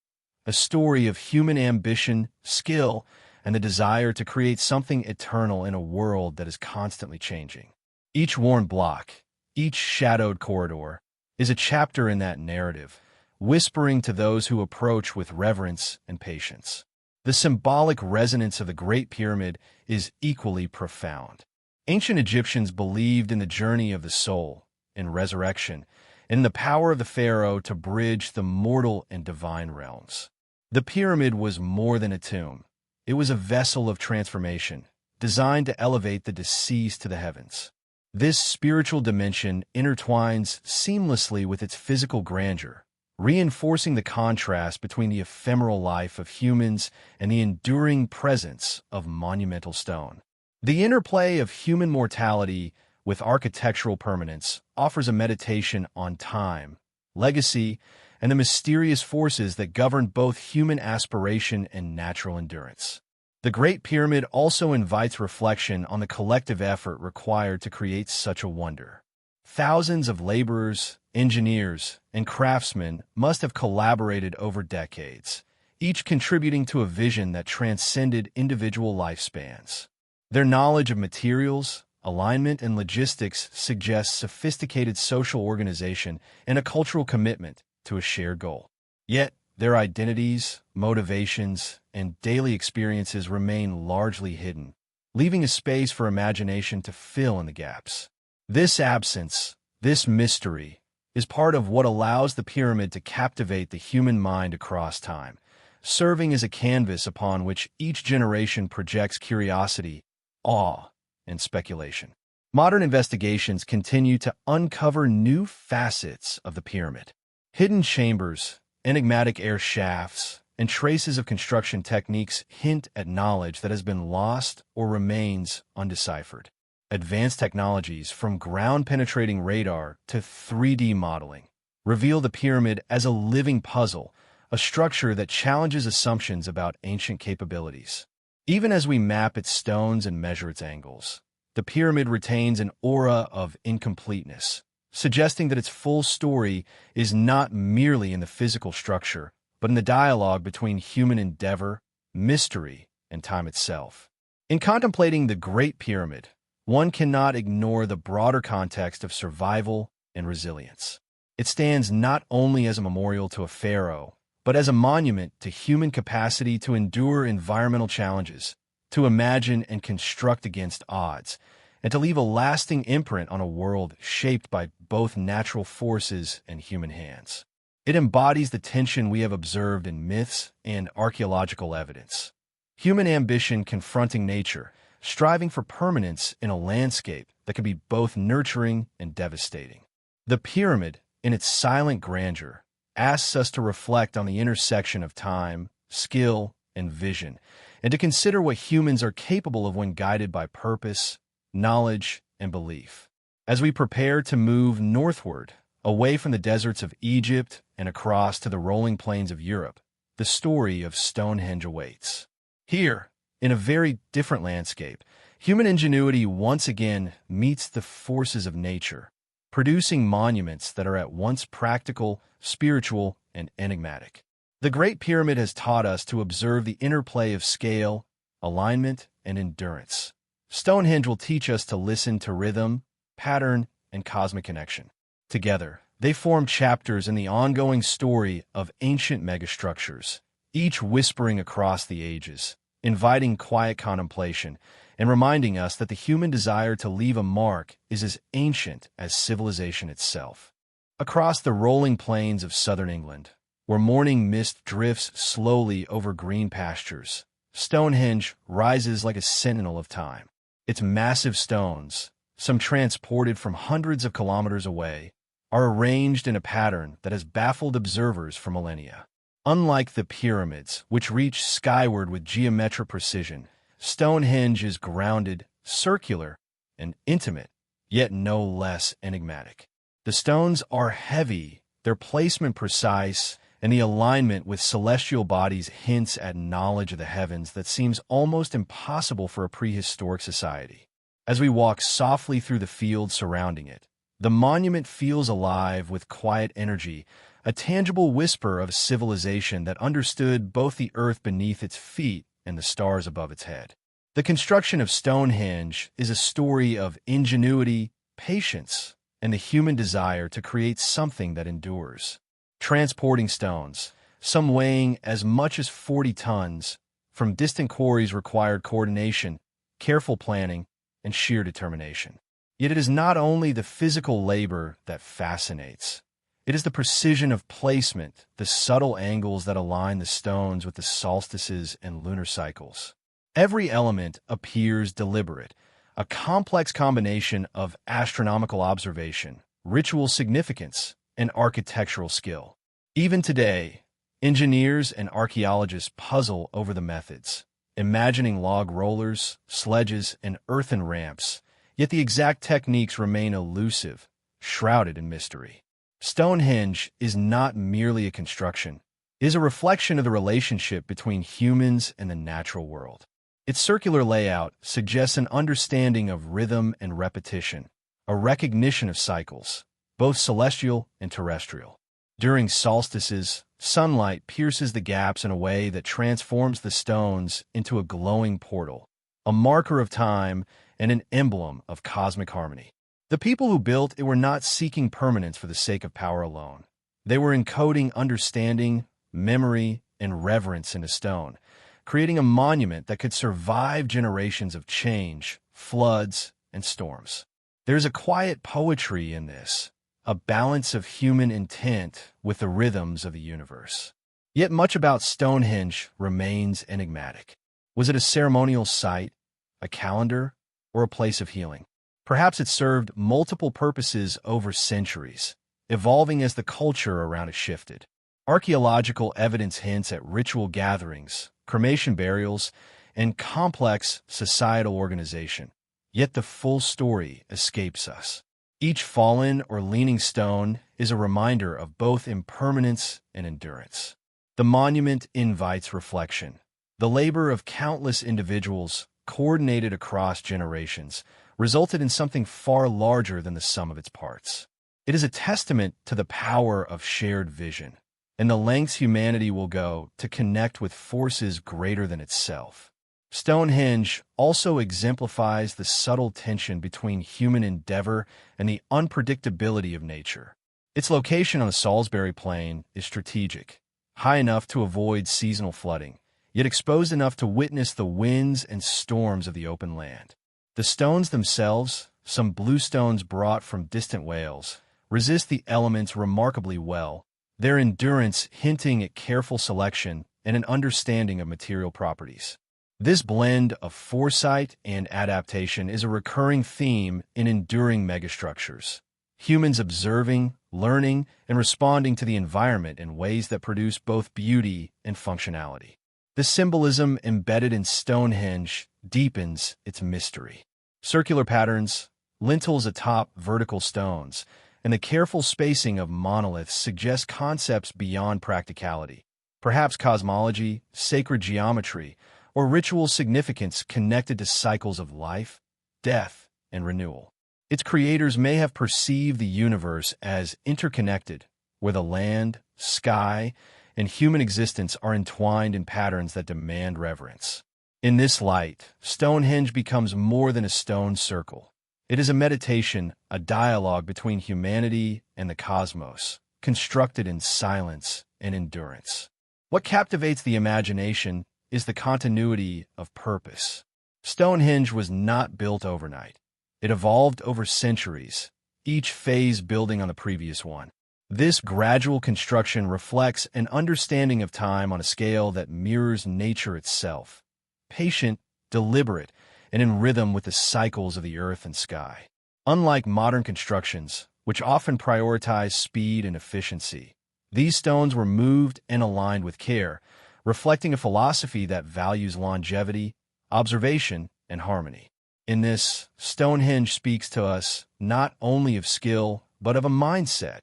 a story of human ambition, skill, and the desire to create something eternal in a world that is constantly changing. Each worn block, each shadowed corridor, is a chapter in that narrative, whispering to those who approach with reverence and patience. The symbolic resonance of the Great Pyramid is equally profound. Ancient Egyptians believed in the journey of the soul, in resurrection, and in the power of the pharaoh to bridge the mortal and divine realms. The pyramid was more than a tomb. It was a vessel of transformation, designed to elevate the deceased to the heavens. This spiritual dimension intertwines seamlessly with its physical grandeur, reinforcing the contrast between the ephemeral life of humans and the enduring presence of monumental stone. The interplay of human mortality with architectural permanence offers a meditation on time, legacy, and the mysterious forces that govern both human aspiration and natural endurance. The Great Pyramid also invites reflection on the collective effort required to create such a wonder. Thousands of laborers, engineers, and craftsmen must have collaborated over decades, each contributing to a vision that transcended individual lifespans. Their knowledge of materials, alignment, and logistics suggests sophisticated social organization and a cultural commitment to a shared goal. Yet, their identities, motivations, and daily experiences remain largely hidden, leaving a space for imagination to fill in the gaps. This absence, this mystery, is part of what allows the pyramid to captivate the human mind across time, serving as a canvas upon which each generation projects curiosity, awe, and speculation. Modern investigations continue to uncover new facets of the pyramid. Hidden chambers, enigmatic air shafts, and traces of construction techniques hint at knowledge that has been lost or remains undeciphered. Advanced technologies, from ground-penetrating radar to 3D modeling, reveal the pyramid as a living puzzle, a structure that challenges assumptions about ancient capabilities. Even as we map its stones and measure its angles, the pyramid retains an aura of incompleteness, suggesting that its full story is not merely in the physical structure, but in the dialogue between human endeavor, mystery, and time itself. In contemplating the Great Pyramid, one cannot ignore the broader context of survival and resilience. It stands not only as a memorial to a pharaoh, but as a monument to human capacity to endure environmental challenges, to imagine and construct against odds, and to leave a lasting imprint on a world shaped by both natural forces and human hands. It embodies the tension we have observed in myths and archaeological evidence. Human ambition confronting nature, striving for permanence in a landscape that can be both nurturing and devastating. The pyramid, in its silent grandeur, asks us to reflect on the intersection of time, skill, and vision, and to consider what humans are capable of when guided by purpose, knowledge, and belief. As we prepare to move northward, away from the deserts of Egypt and across to the rolling plains of Europe, the story of Stonehenge awaits. Here, in a very different landscape, human ingenuity once again meets the forces of nature, producing monuments that are at once practical, spiritual, and enigmatic. The Great Pyramid has taught us to observe the interplay of scale, alignment, and endurance. Stonehenge will teach us to listen to rhythm, pattern, and cosmic connection. Together, they form chapters in the ongoing story of ancient megastructures, each whispering across the ages, inviting quiet contemplation and reminding us that the human desire to leave a mark is as ancient as civilization itself. Across the rolling plains of southern England, where morning mist drifts slowly over green pastures, Stonehenge rises like a sentinel of time. Its massive stones, some transported from hundreds of kilometers away, are arranged in a pattern that has baffled observers for millennia. Unlike the pyramids, which reach skyward with geometric precision, Stonehenge is grounded, circular, and intimate, yet no less enigmatic. The stones are heavy, their placement precise, and the alignment with celestial bodies hints at knowledge of the heavens that seems almost impossible for a prehistoric society. As we walk softly through the fields surrounding it, the monument feels alive with quiet energy, a tangible whisper of a civilization that understood both the earth beneath its feet and the stars above its head. The construction of Stonehenge is a story of ingenuity, patience, and the human desire to create something that endures. Transporting stones, some weighing as much as 40 tons, from distant quarries required coordination, careful planning, and sheer determination. Yet it is not only the physical labor that fascinates. It is the precision of placement, the subtle angles that align the stones with the solstices and lunar cycles. Every element appears deliberate, a complex combination of astronomical observation, ritual significance, and architectural skill. Even today, engineers and archaeologists puzzle over the methods, imagining log rollers, sledges, and earthen ramps, yet the exact techniques remain elusive, shrouded in mystery. Stonehenge is not merely a construction. It is a reflection of the relationship between humans and the natural world. Its circular layout suggests an understanding of rhythm and repetition, a recognition of cycles, both celestial and terrestrial. During solstices, sunlight pierces the gaps in a way that transforms the stones into a glowing portal, a marker of time and an emblem of cosmic harmony. The people who built it were not seeking permanence for the sake of power alone. They were encoding understanding, memory, and reverence into stone, creating a monument that could survive generations of change, floods, and storms. There's a quiet poetry in this, a balance of human intent with the rhythms of the universe. Yet much about Stonehenge remains enigmatic. Was it a ceremonial site, a calendar, or a place of healing? Perhaps it served multiple purposes over centuries, evolving as the culture around it shifted. Archaeological evidence hints at ritual gatherings, cremation burials, and complex societal organization. Yet the full story escapes us. Each fallen or leaning stone is a reminder of both impermanence and endurance. The monument invites reflection. The labor of countless individuals, coordinated across generations, resulted in something far larger than the sum of its parts. It is a testament to the power of shared vision, and the lengths humanity will go to connect with forces greater than itself. Stonehenge also exemplifies the subtle tension between human endeavor and the unpredictability of nature. Its location on the Salisbury Plain is strategic, high enough to avoid seasonal flooding, yet exposed enough to witness the winds and storms of the open land. The stones themselves, some bluestones brought from distant Wales, resist the elements remarkably well, their endurance hinting at careful selection and an understanding of material properties. This blend of foresight and adaptation is a recurring theme in enduring megastructures. Humans observing, learning, and responding to the environment in ways that produce both beauty and functionality. The symbolism embedded in Stonehenge deepens its mystery. Circular patterns, lintels atop vertical stones, and the careful spacing of monoliths suggest concepts beyond practicality. Perhaps cosmology, sacred geometry, or ritual significance connected to cycles of life, death, and renewal. Its creators may have perceived the universe as interconnected, where the land, sky, and human existence are entwined in patterns that demand reverence. In this light, Stonehenge becomes more than a stone circle. It is a meditation, a dialogue between humanity and the cosmos, constructed in silence and endurance. What captivates the imagination is the continuity of purpose. Stonehenge was not built overnight. It evolved over centuries, each phase building on the previous one. This gradual construction reflects an understanding of time on a scale that mirrors nature itself, patient, deliberate, and in rhythm with the cycles of the earth and sky. Unlike modern constructions, which often prioritize speed and efficiency, these stones were moved and aligned with care, reflecting a philosophy that values longevity, observation, and harmony. In this, Stonehenge speaks to us not only of skill, but of a mindset,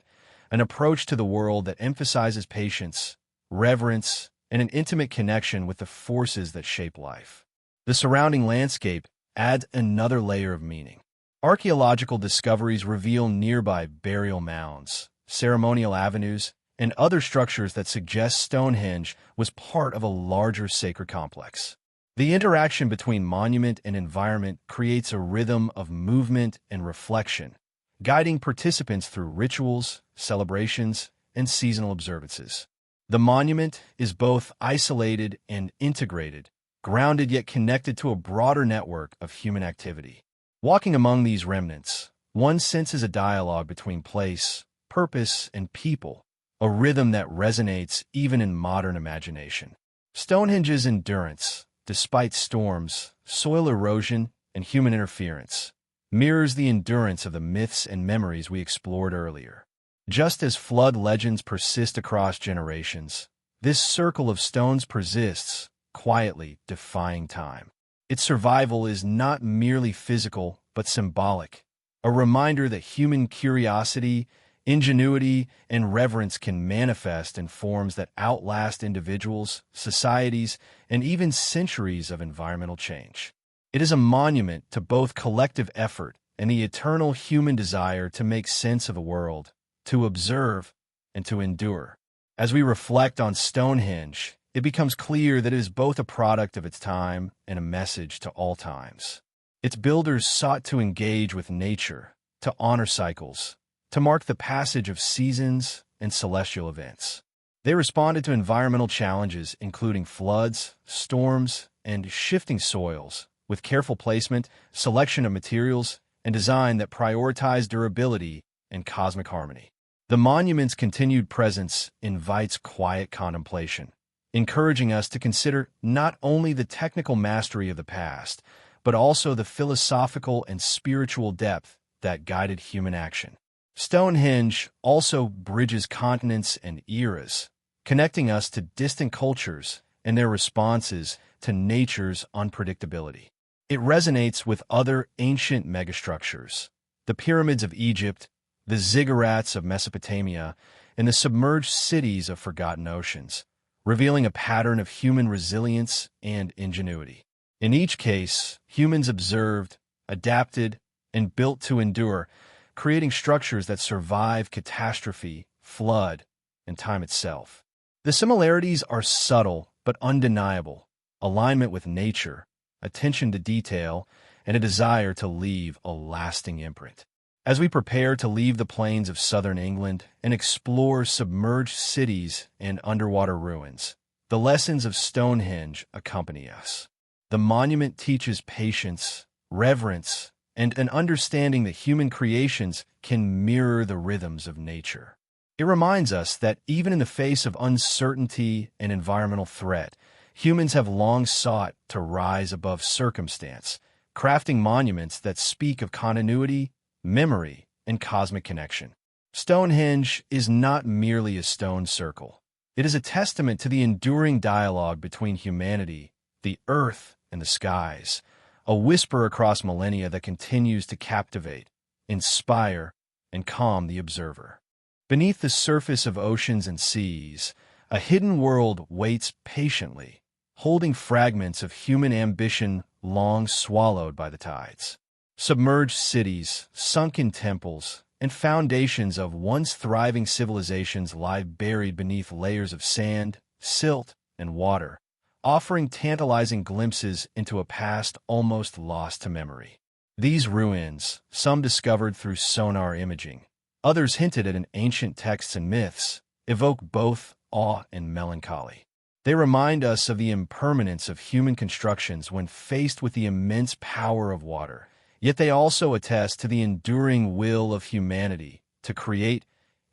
an approach to the world that emphasizes patience, reverence, and an intimate connection with the forces that shape life. The surrounding landscape adds another layer of meaning. Archaeological discoveries reveal nearby burial mounds, ceremonial avenues, and other structures that suggest Stonehenge was part of a larger sacred complex. The interaction between monument and environment creates a rhythm of movement and reflection, guiding participants through rituals, celebrations, and seasonal observances. The monument is both isolated and integrated, grounded yet connected to a broader network of human activity. Walking among these remnants, one senses a dialogue between place, purpose, and people, a rhythm that resonates even in modern imagination. Stonehenge's endurance, despite storms, soil erosion, and human interference, mirrors the endurance of the myths and memories we explored earlier. Just as flood legends persist across generations, this circle of stones persists, quietly defying time. Its survival is not merely physical, but symbolic, a reminder that human curiosity, ingenuity, and reverence can manifest in forms that outlast individuals, societies, and even centuries of environmental change. It is a monument to both collective effort and the eternal human desire to make sense of the world, to observe, and to endure. As we reflect on Stonehenge, it becomes clear that it is both a product of its time and a message to all times. Its builders sought to engage with nature, to honor cycles, to mark the passage of seasons and celestial events. They responded to environmental challenges including floods, storms, and shifting soils, with careful placement, selection of materials, and design that prioritized durability and cosmic harmony. The monument's continued presence invites quiet contemplation, encouraging us to consider not only the technical mastery of the past, but also the philosophical and spiritual depth that guided human action. Stonehenge also bridges continents and eras, connecting us to distant cultures and their responses to nature's unpredictability. It resonates with other ancient megastructures, the pyramids of Egypt, the ziggurats of Mesopotamia, and the submerged cities of forgotten oceans, revealing a pattern of human resilience and ingenuity. In each case, humans observed, adapted, and built to endure, creating structures that survive catastrophe, flood, and time itself. The similarities are subtle but undeniable: alignment with nature, attention to detail, and a desire to leave a lasting imprint. As we prepare to leave the plains of southern England and explore submerged cities and underwater ruins, the lessons of Stonehenge accompany us. The monument teaches patience, reverence, and an understanding that human creations can mirror the rhythms of nature. It reminds us that even in the face of uncertainty and environmental threat, humans have long sought to rise above circumstance, crafting monuments that speak of continuity, memory, and cosmic connection. Stonehenge is not merely a stone circle. It is a testament to the enduring dialogue between humanity, the earth, and the skies, a whisper across millennia that continues to captivate, inspire, and calm the observer. Beneath the surface of oceans and seas, a hidden world waits patiently, holding fragments of human ambition long swallowed by the tides. Submerged cities, sunken temples, and foundations of once thriving civilizations lie buried beneath layers of sand, silt, and water, offering tantalizing glimpses into a past almost lost to memory. These ruins, some discovered through sonar imaging, others hinted at in ancient texts and myths, evoke both awe and melancholy. They remind us of the impermanence of human constructions when faced with the immense power of water, yet they also attest to the enduring will of humanity to create,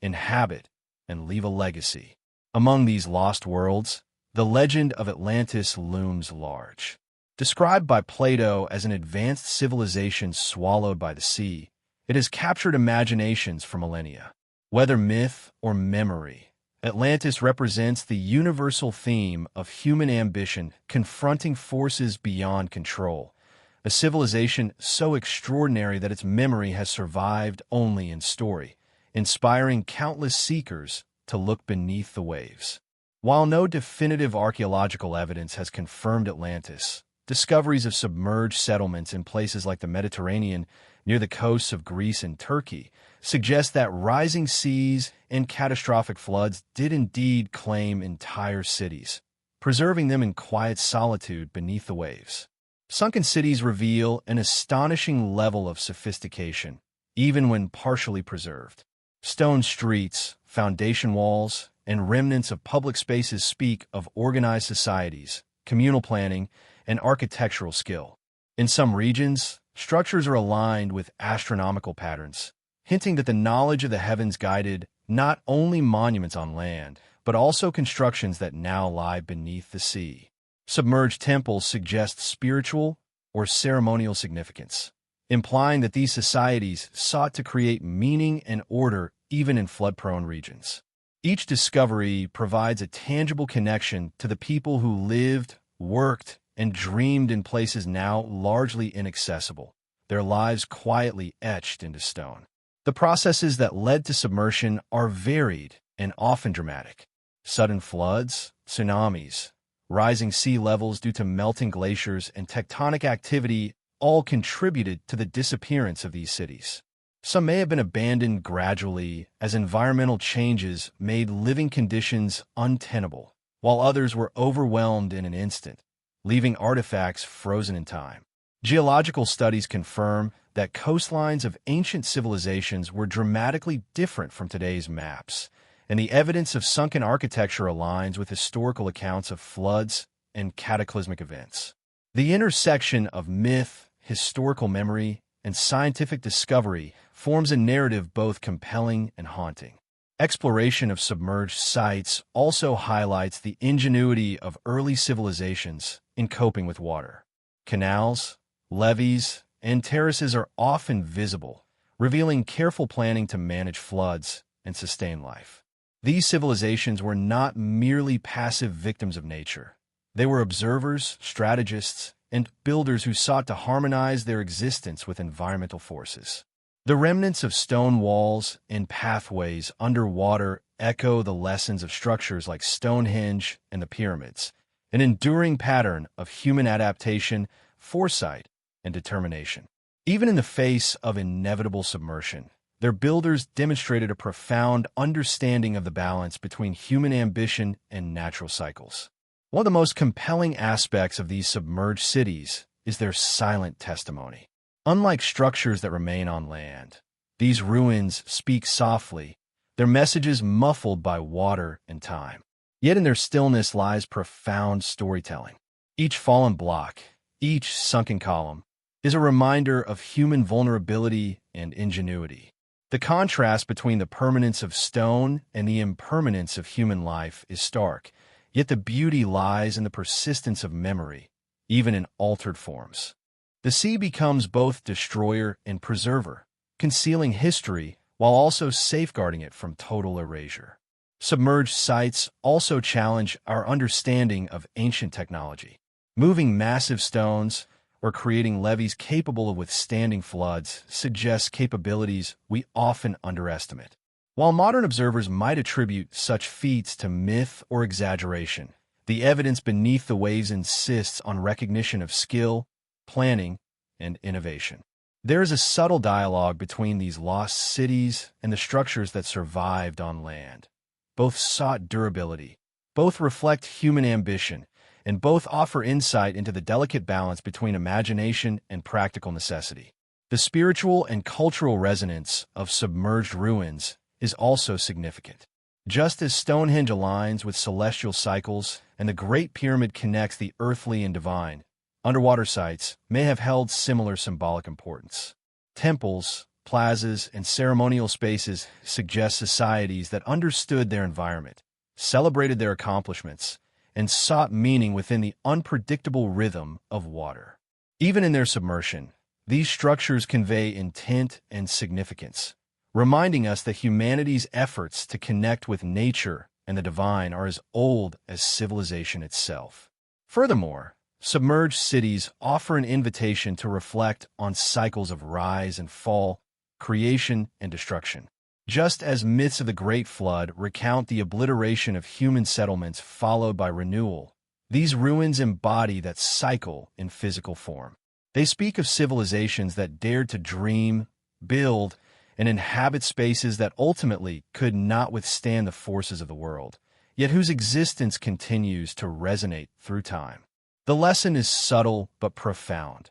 inhabit, and leave a legacy. Among these lost worlds, the legend of Atlantis looms large. Described by Plato as an advanced civilization swallowed by the sea, it has captured imaginations for millennia. Whether myth or memory, Atlantis represents the universal theme of human ambition confronting forces beyond control, a civilization so extraordinary that its memory has survived only in story, inspiring countless seekers to look beneath the waves. While no definitive archaeological evidence has confirmed Atlantis, discoveries of submerged settlements in places like the Mediterranean near the coasts of Greece and Turkey suggest that rising seas and catastrophic floods did indeed claim entire cities, preserving them in quiet solitude beneath the waves. Sunken cities reveal an astonishing level of sophistication, even when partially preserved. Stone streets, foundation walls, and remnants of public spaces speak of organized societies, communal planning, and architectural skill. In some regions, structures are aligned with astronomical patterns, hinting that the knowledge of the heavens guided not only monuments on land, but also constructions that now lie beneath the sea. Submerged temples suggest spiritual or ceremonial significance, implying that these societies sought to create meaning and order even in flood-prone regions. Each discovery provides a tangible connection to the people who lived, worked, and dreamed in places now largely inaccessible, their lives quietly etched into stone. The processes that led to submersion are varied and often dramatic. Sudden floods, tsunamis, rising sea levels due to melting glaciers, and tectonic activity all contributed to the disappearance of these cities. Some may have been abandoned gradually as environmental changes made living conditions untenable, while others were overwhelmed in an instant, leaving artifacts frozen in time. Geological studies confirm that coastlines of ancient civilizations were dramatically different from today's maps, and the evidence of sunken architecture aligns with historical accounts of floods and cataclysmic events. The intersection of myth, historical memory, and scientific discovery forms a narrative both compelling and haunting. Exploration of submerged sites also highlights the ingenuity of early civilizations in coping with water. Canals, levees, and terraces are often visible, revealing careful planning to manage floods and sustain life. These civilizations were not merely passive victims of nature. They were observers, strategists, and builders who sought to harmonize their existence with environmental forces. The remnants of stone walls and pathways underwater echo the lessons of structures like Stonehenge and the pyramids, an enduring pattern of human adaptation, foresight, and determination. Even in the face of inevitable submersion, their builders demonstrated a profound understanding of the balance between human ambition and natural cycles. One of the most compelling aspects of these submerged cities is their silent testimony. Unlike structures that remain on land, these ruins speak softly, their messages muffled by water and time. Yet in their stillness lies profound storytelling. Each fallen block, each sunken column, is a reminder of human vulnerability and ingenuity. The contrast between the permanence of stone and the impermanence of human life is stark, yet the beauty lies in the persistence of memory, even in altered forms. The sea becomes both destroyer and preserver, concealing history while also safeguarding it from total erasure. Submerged sites also challenge our understanding of ancient technology. Moving massive stones or creating levees capable of withstanding floods suggests capabilities we often underestimate. While modern observers might attribute such feats to myth or exaggeration, the evidence beneath the waves insists on recognition of skill, planning, and innovation. There is a subtle dialogue between these lost cities and the structures that survived on land. Both sought durability, both reflect human ambition, and both offer insight into the delicate balance between imagination and practical necessity. The spiritual and cultural resonance of submerged ruins is also significant. Just as Stonehenge aligns with celestial cycles and the Great Pyramid connects the earthly and divine, underwater sites may have held similar symbolic importance. Temples, plazas, and ceremonial spaces suggest societies that understood their environment, celebrated their accomplishments, and sought meaning within the unpredictable rhythm of water. Even in their submersion, these structures convey intent and significance, reminding us that humanity's efforts to connect with nature and the divine are as old as civilization itself. Furthermore, submerged cities offer an invitation to reflect on cycles of rise and fall, creation and destruction. Just as myths of the Great Flood recount the obliteration of human settlements followed by renewal, these ruins embody that cycle in physical form. They speak of civilizations that dared to dream, build, and inhabit spaces that ultimately could not withstand the forces of the world, yet whose existence continues to resonate through time. The lesson is subtle but profound.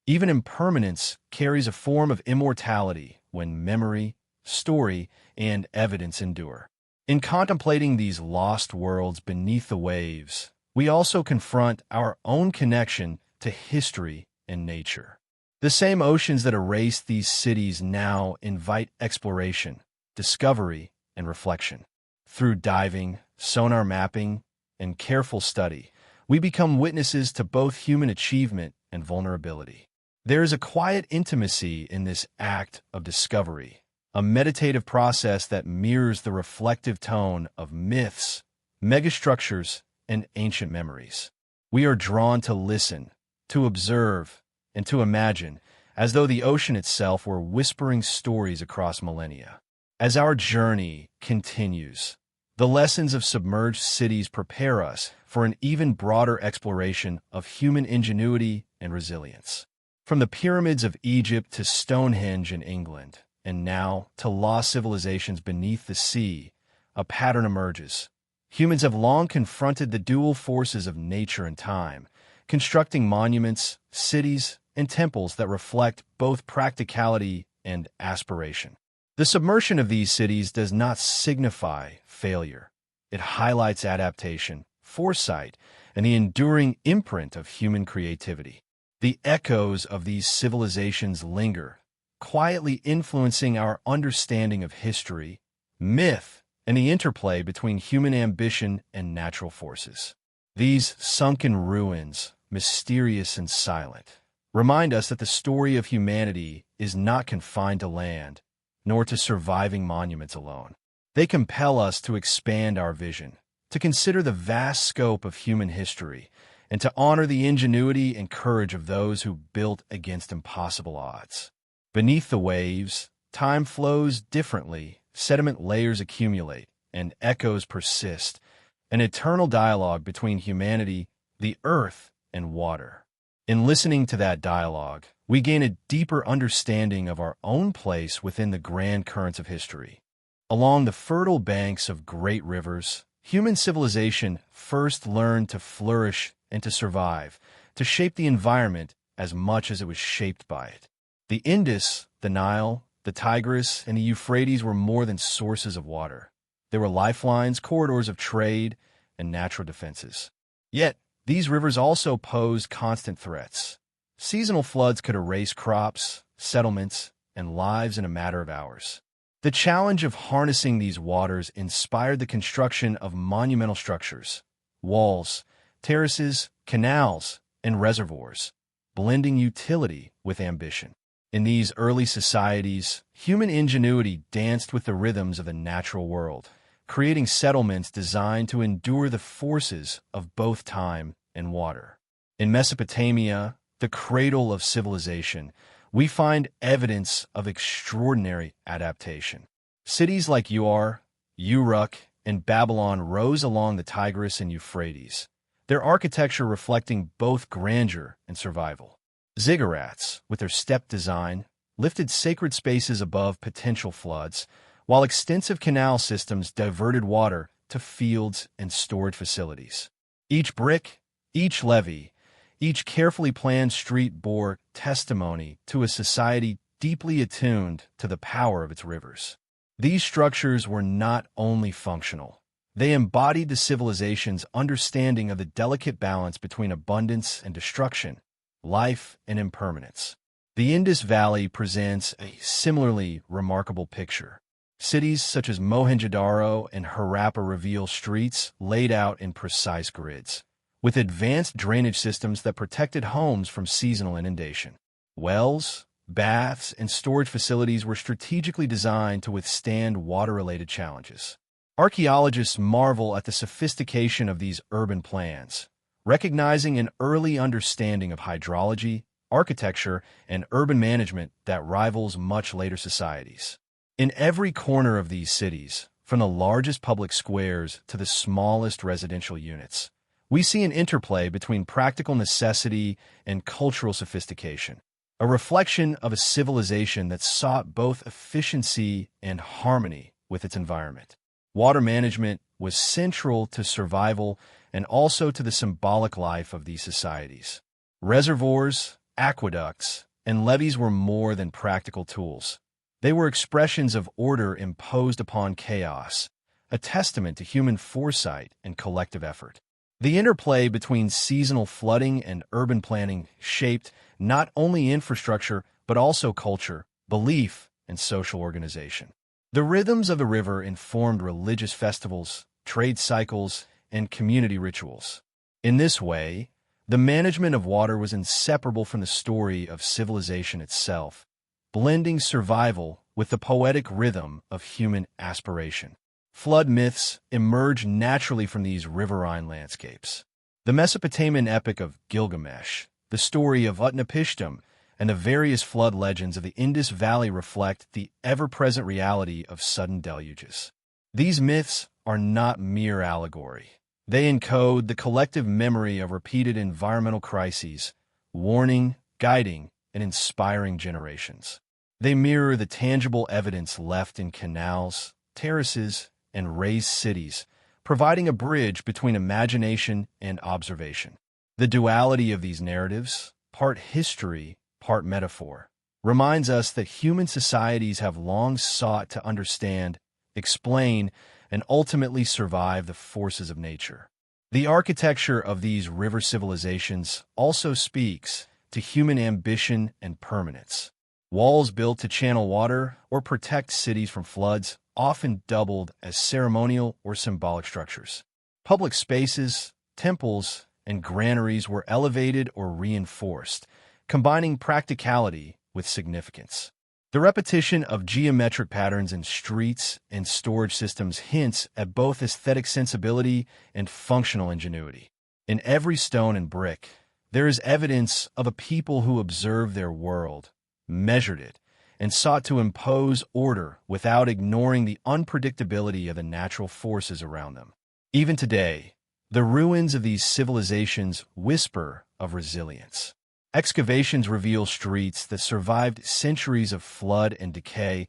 Even impermanence carries a form of immortality when memory, story, and evidence endure. In contemplating these lost worlds beneath the waves, we also confront our own connection to history and nature. The same oceans that erased these cities now invite exploration, discovery, and reflection. Through diving, sonar mapping, and careful study, we become witnesses to both human achievement and vulnerability. There is a quiet intimacy in this act of discovery, a meditative process that mirrors the reflective tone of myths, megastructures, and ancient memories. We are drawn to listen, to observe, and to imagine, as though the ocean itself were whispering stories across millennia. As our journey continues, the lessons of submerged cities prepare us for an even broader exploration of human ingenuity and resilience. From the pyramids of Egypt to Stonehenge in England, and now to lost civilizations beneath the sea, a pattern emerges. Humans have long confronted the dual forces of nature and time, constructing monuments, cities, and temples that reflect both practicality and aspiration. The submersion of these cities does not signify failure. It highlights adaptation, foresight, and the enduring imprint of human creativity. The echoes of these civilizations linger, quietly influencing our understanding of history, myth, and the interplay between human ambition and natural forces. These sunken ruins, mysterious and silent, remind us that the story of humanity is not confined to land, nor to surviving monuments alone. They compel us to expand our vision, to consider the vast scope of human history, and to honor the ingenuity and courage of those who built against impossible odds. Beneath the waves, time flows differently, sediment layers accumulate, and echoes persist, an eternal dialogue between humanity, the earth, and water. In listening to that dialogue, we gain a deeper understanding of our own place within the grand currents of history. Along the fertile banks of great rivers, human civilization first learned to flourish and to survive, to shape the environment as much as it was shaped by it. The Indus, the Nile, the Tigris, and the Euphrates were more than sources of water. They were lifelines, corridors of trade, and natural defenses. Yet, these rivers also posed constant threats. Seasonal floods could erase crops, settlements, and lives in a matter of hours. The challenge of harnessing these waters inspired the construction of monumental structures, walls, terraces, canals, and reservoirs, blending utility with ambition. In these early societies, human ingenuity danced with the rhythms of the natural world, creating settlements designed to endure the forces of both time and water. In Mesopotamia, the cradle of civilization, we find evidence of extraordinary adaptation. Cities like Ur, Uruk, and Babylon rose along the Tigris and Euphrates, their architecture reflecting both grandeur and survival. Ziggurats, with their stepped design, lifted sacred spaces above potential floods, while extensive canal systems diverted water to fields and storage facilities. Each brick, each levee, each carefully planned street bore testimony to a society deeply attuned to the power of its rivers. These structures were not only functional. They embodied the civilization's understanding of the delicate balance between abundance and destruction, life and impermanence. The Indus Valley presents a similarly remarkable picture. Cities such as Mohenjo-daro and Harappa reveal streets laid out in precise grids, with advanced drainage systems that protected homes from seasonal inundation. Wells, baths, and storage facilities were strategically designed to withstand water-related challenges. Archaeologists marvel at the sophistication of these urban plans, recognizing an early understanding of hydrology, architecture, and urban management that rivals much later societies. In every corner of these cities, from the largest public squares to the smallest residential units, we see an interplay between practical necessity and cultural sophistication, a reflection of a civilization that sought both efficiency and harmony with its environment. Water management was central to survival and also to the symbolic life of these societies. Reservoirs, aqueducts, and levees were more than practical tools. They were expressions of order imposed upon chaos, a testament to human foresight and collective effort. The interplay between seasonal flooding and urban planning shaped not only infrastructure but also culture, belief, and social organization. The rhythms of the river informed religious festivals, trade cycles, and community rituals. In this way, the management of water was inseparable from the story of civilization itself, blending survival with the poetic rhythm of human aspiration. Flood myths emerged naturally from these riverine landscapes. The Mesopotamian epic of Gilgamesh, the story of Utnapishtim, and the various flood legends of the Indus Valley reflect the ever-present reality of sudden deluges. These myths are not mere allegory. They encode the collective memory of repeated environmental crises, warning, guiding, and inspiring generations. They mirror the tangible evidence left in canals, terraces, and raised cities, providing a bridge between imagination and observation. The duality of these narratives, part history, part metaphor, reminds us that human societies have long sought to understand, explain, and ultimately survive the forces of nature. The architecture of these river civilizations also speaks to human ambition and permanence. Walls built to channel water or protect cities from floods often doubled as ceremonial or symbolic structures. Public spaces, temples, and granaries were elevated or reinforced, combining practicality with significance. The repetition of geometric patterns in streets and storage systems hints at both aesthetic sensibility and functional ingenuity. In every stone and brick, there is evidence of a people who observed their world, measured it, and sought to impose order without ignoring the unpredictability of the natural forces around them. Even today, the ruins of these civilizations whisper of resilience. Excavations reveal streets that survived centuries of flood and decay,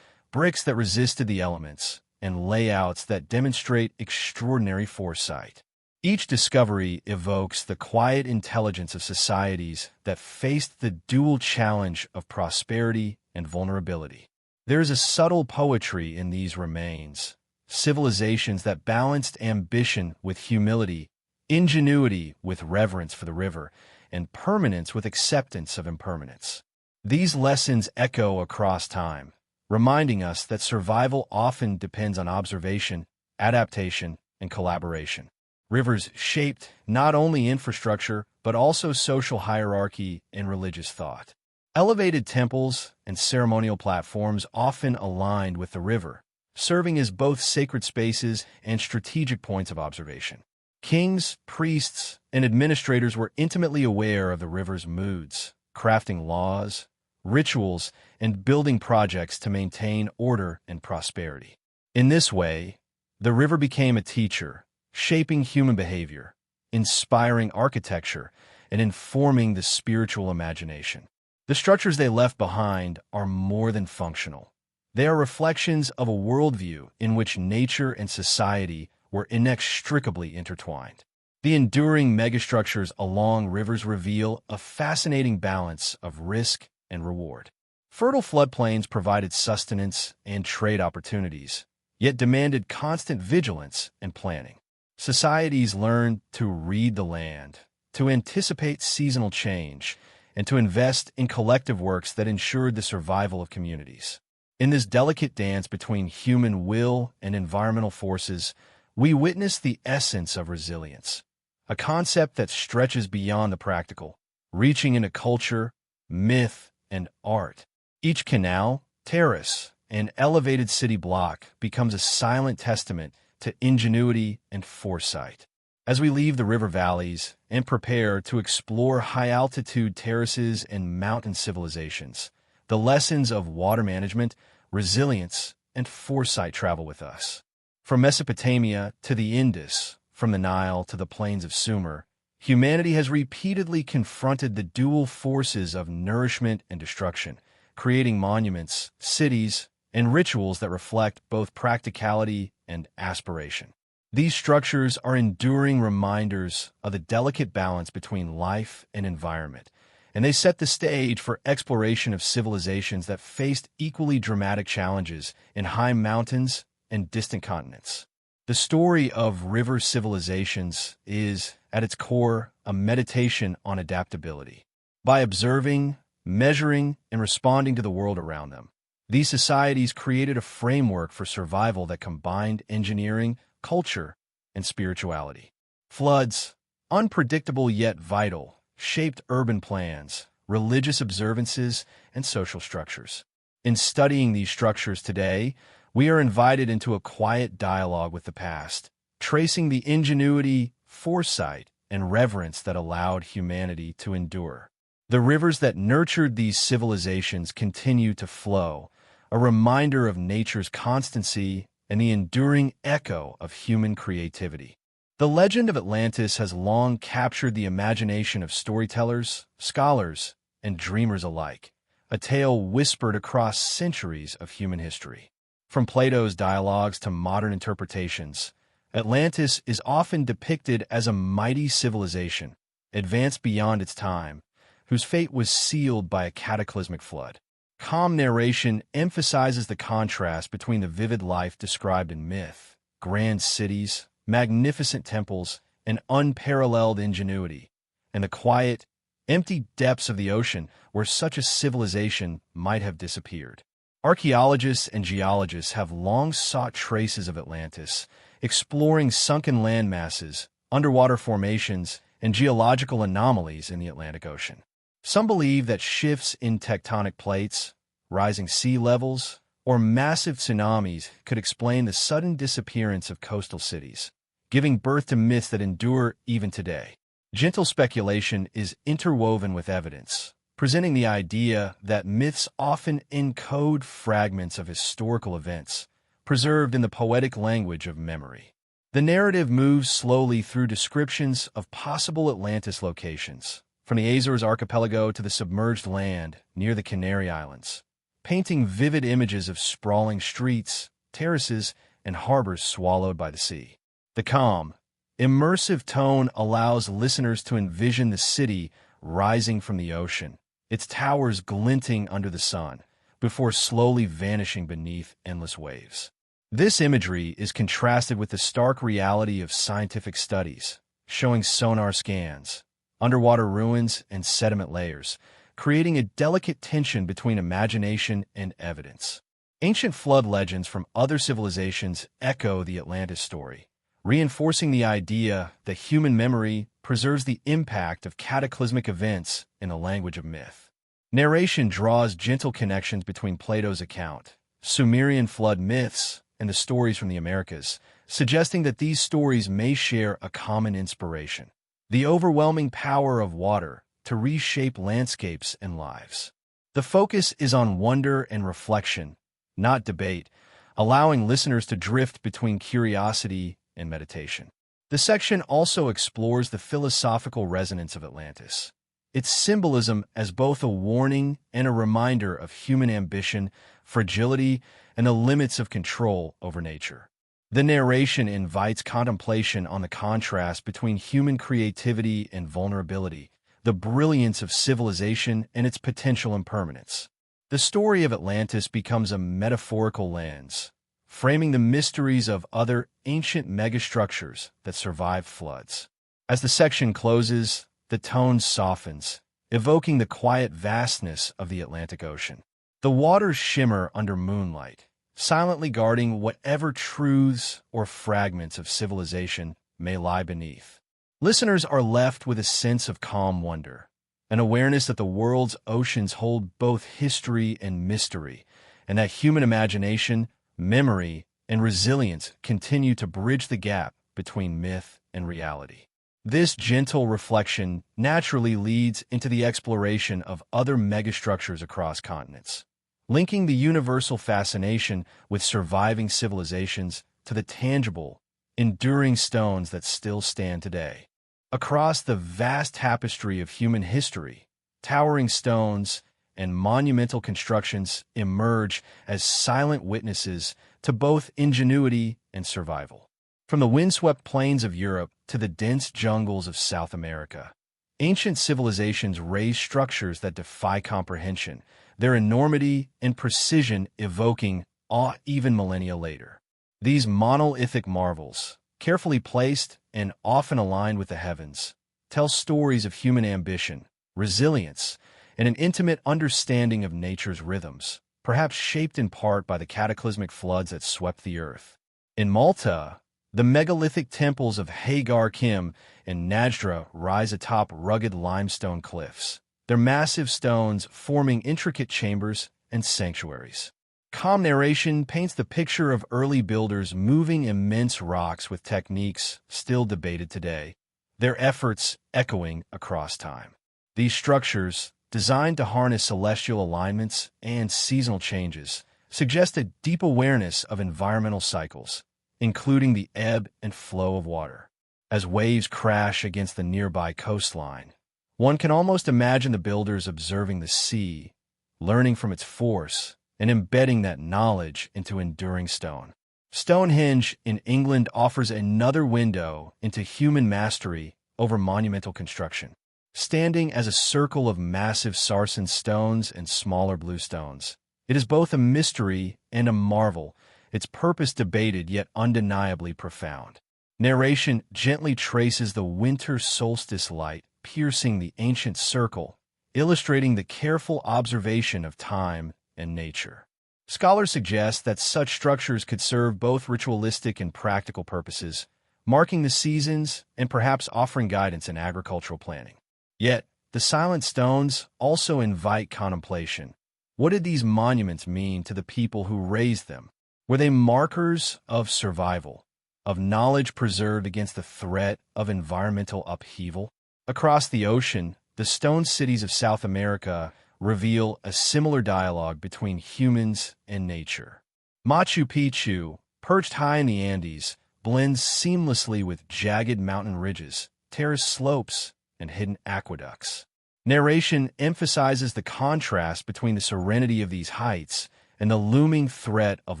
bricks that resisted the elements, and layouts that demonstrate extraordinary foresight. Each discovery evokes the quiet intelligence of societies that faced the dual challenge of prosperity and vulnerability. There is a subtle poetry in these remains, civilizations that balanced ambition with humility, ingenuity with reverence for the river, and permanence with acceptance of impermanence. These lessons echo across time, reminding us that survival often depends on observation, adaptation, and collaboration. Rivers shaped not only infrastructure, but also social hierarchy and religious thought. Elevated temples and ceremonial platforms often aligned with the river, serving as both sacred spaces and strategic points of observation. Kings, priests, and administrators were intimately aware of the river's moods, crafting laws, rituals, and building projects to maintain order and prosperity. In this way, the river became a teacher, shaping human behavior, inspiring architecture, and informing the spiritual imagination. The structures they left behind are more than functional. They are reflections of a worldview in which nature and society were inextricably intertwined. The enduring megastructures along rivers reveal a fascinating balance of risk and reward. Fertile floodplains provided sustenance and trade opportunities, yet demanded constant vigilance and planning. Societies learned to read the land, to anticipate seasonal change, and to invest in collective works that ensured the survival of communities. In this delicate dance between human will and environmental forces, we witness the essence of resilience, a concept that stretches beyond the practical, reaching into culture, myth, and art. Each canal, terrace, and elevated city block becomes a silent testament to ingenuity and foresight. As we leave the river valleys and prepare to explore high-altitude terraces and mountain civilizations, the lessons of water management, resilience, and foresight travel with us. From Mesopotamia to the Indus, from the Nile to the plains of Sumer, humanity has repeatedly confronted the dual forces of nourishment and destruction, creating monuments, cities, and rituals that reflect both practicality and aspiration. These structures are enduring reminders of the delicate balance between life and environment, and they set the stage for exploration of civilizations that faced equally dramatic challenges in high mountains and distant continents. The story of river civilizations is, at its core, a meditation on adaptability. By observing, measuring, and responding to the world around them, these societies created a framework for survival that combined engineering, culture, and spirituality. Floods, unpredictable yet vital, shaped urban plans, religious observances, and social structures. In studying these structures today, we are invited into a quiet dialogue with the past, tracing the ingenuity, foresight, and reverence that allowed humanity to endure. The rivers that nurtured these civilizations continue to flow, a reminder of nature's constancy and the enduring echo of human creativity. The legend of Atlantis has long captured the imagination of storytellers, scholars, and dreamers alike, a tale whispered across centuries of human history. From Plato's dialogues to modern interpretations, Atlantis is often depicted as a mighty civilization, advanced beyond its time, whose fate was sealed by a cataclysmic flood. Calm narration emphasizes the contrast between the vivid life described in myth, grand cities, magnificent temples, and unparalleled ingenuity, and the quiet, empty depths of the ocean where such a civilization might have disappeared. Archaeologists and geologists have long sought traces of Atlantis, exploring sunken land masses, underwater formations, and geological anomalies in the Atlantic Ocean. Some believe that shifts in tectonic plates, rising sea levels, or massive tsunamis could explain the sudden disappearance of coastal cities, giving birth to myths that endure even today. Gentle speculation is interwoven with evidence, presenting the idea that myths often encode fragments of historical events, preserved in the poetic language of memory. The narrative moves slowly through descriptions of possible Atlantis locations, from the Azores archipelago to the submerged land near the Canary Islands, painting vivid images of sprawling streets, terraces, and harbors swallowed by the sea. The calm, immersive tone allows listeners to envision the city rising from the ocean, its towers glinting under the sun, before slowly vanishing beneath endless waves. This imagery is contrasted with the stark reality of scientific studies, showing sonar scans, underwater ruins, and sediment layers, creating a delicate tension between imagination and evidence. Ancient flood legends from other civilizations echo the Atlantis story, reinforcing the idea that human memory preserves the impact of cataclysmic events in the language of myth. Narration draws gentle connections between Plato's account, Sumerian flood myths, and the stories from the Americas, suggesting that these stories may share a common inspiration: the overwhelming power of water to reshape landscapes and lives. The focus is on wonder and reflection, not debate, allowing listeners to drift between curiosity and meditation. The section also explores the philosophical resonance of Atlantis, its symbolism as both a warning and a reminder of human ambition, fragility, and the limits of control over nature. The narration invites contemplation on the contrast between human creativity and vulnerability, the brilliance of civilization and its potential impermanence. The story of Atlantis becomes a metaphorical lens, framing the mysteries of other ancient megastructures that survived floods. As the section closes, the tone softens, evoking the quiet vastness of the Atlantic Ocean. The waters shimmer under moonlight, silently guarding whatever truths or fragments of civilization may lie beneath. Listeners are left with a sense of calm wonder, an awareness that the world's oceans hold both history and mystery, and that human imagination, memory, and resilience continue to bridge the gap between myth and reality. This gentle reflection naturally leads into the exploration of other megastructures across continents, linking the universal fascination with surviving civilizations to the tangible, enduring stones that still stand today. Across the vast tapestry of human history, towering stones and monumental constructions emerge as silent witnesses to both ingenuity and survival. From the windswept plains of Europe to the dense jungles of South America, ancient civilizations raised structures that defy comprehension, their enormity and precision evoking awe even millennia later. These monolithic marvels, carefully placed and often aligned with the heavens, tell stories of human ambition, resilience, and an intimate understanding of nature's rhythms, perhaps shaped in part by the cataclysmic floods that swept the earth. In Malta, the megalithic temples of Hagar Kim and Najdra rise atop rugged limestone cliffs, their massive stones forming intricate chambers and sanctuaries. Calm narration paints the picture of early builders moving immense rocks with techniques still debated today, their efforts echoing across time. These structures, designed to harness celestial alignments and seasonal changes, suggest a deep awareness of environmental cycles, including the ebb and flow of water. As waves crash against the nearby coastline, one can almost imagine the builders observing the sea, learning from its force, and embedding that knowledge into enduring stone. Stonehenge in England offers another window into human mastery over monumental construction. Standing as a circle of massive sarsen stones and smaller bluestones, it is both a mystery and a marvel, its purpose debated yet undeniably profound. Narration gently traces the winter solstice light piercing the ancient circle, illustrating the careful observation of time and nature. Scholars suggest that such structures could serve both ritualistic and practical purposes, marking the seasons and perhaps offering guidance in agricultural planning. Yet, the silent stones also invite contemplation. What did these monuments mean to the people who raised them? Were they markers of survival, of knowledge preserved against the threat of environmental upheaval? Across the ocean, the stone cities of South America reveal a similar dialogue between humans and nature. Machu Picchu, perched high in the Andes, blends seamlessly with jagged mountain ridges, terraced slopes, and hidden aqueducts. Narration emphasizes the contrast between the serenity of these heights and the looming threat of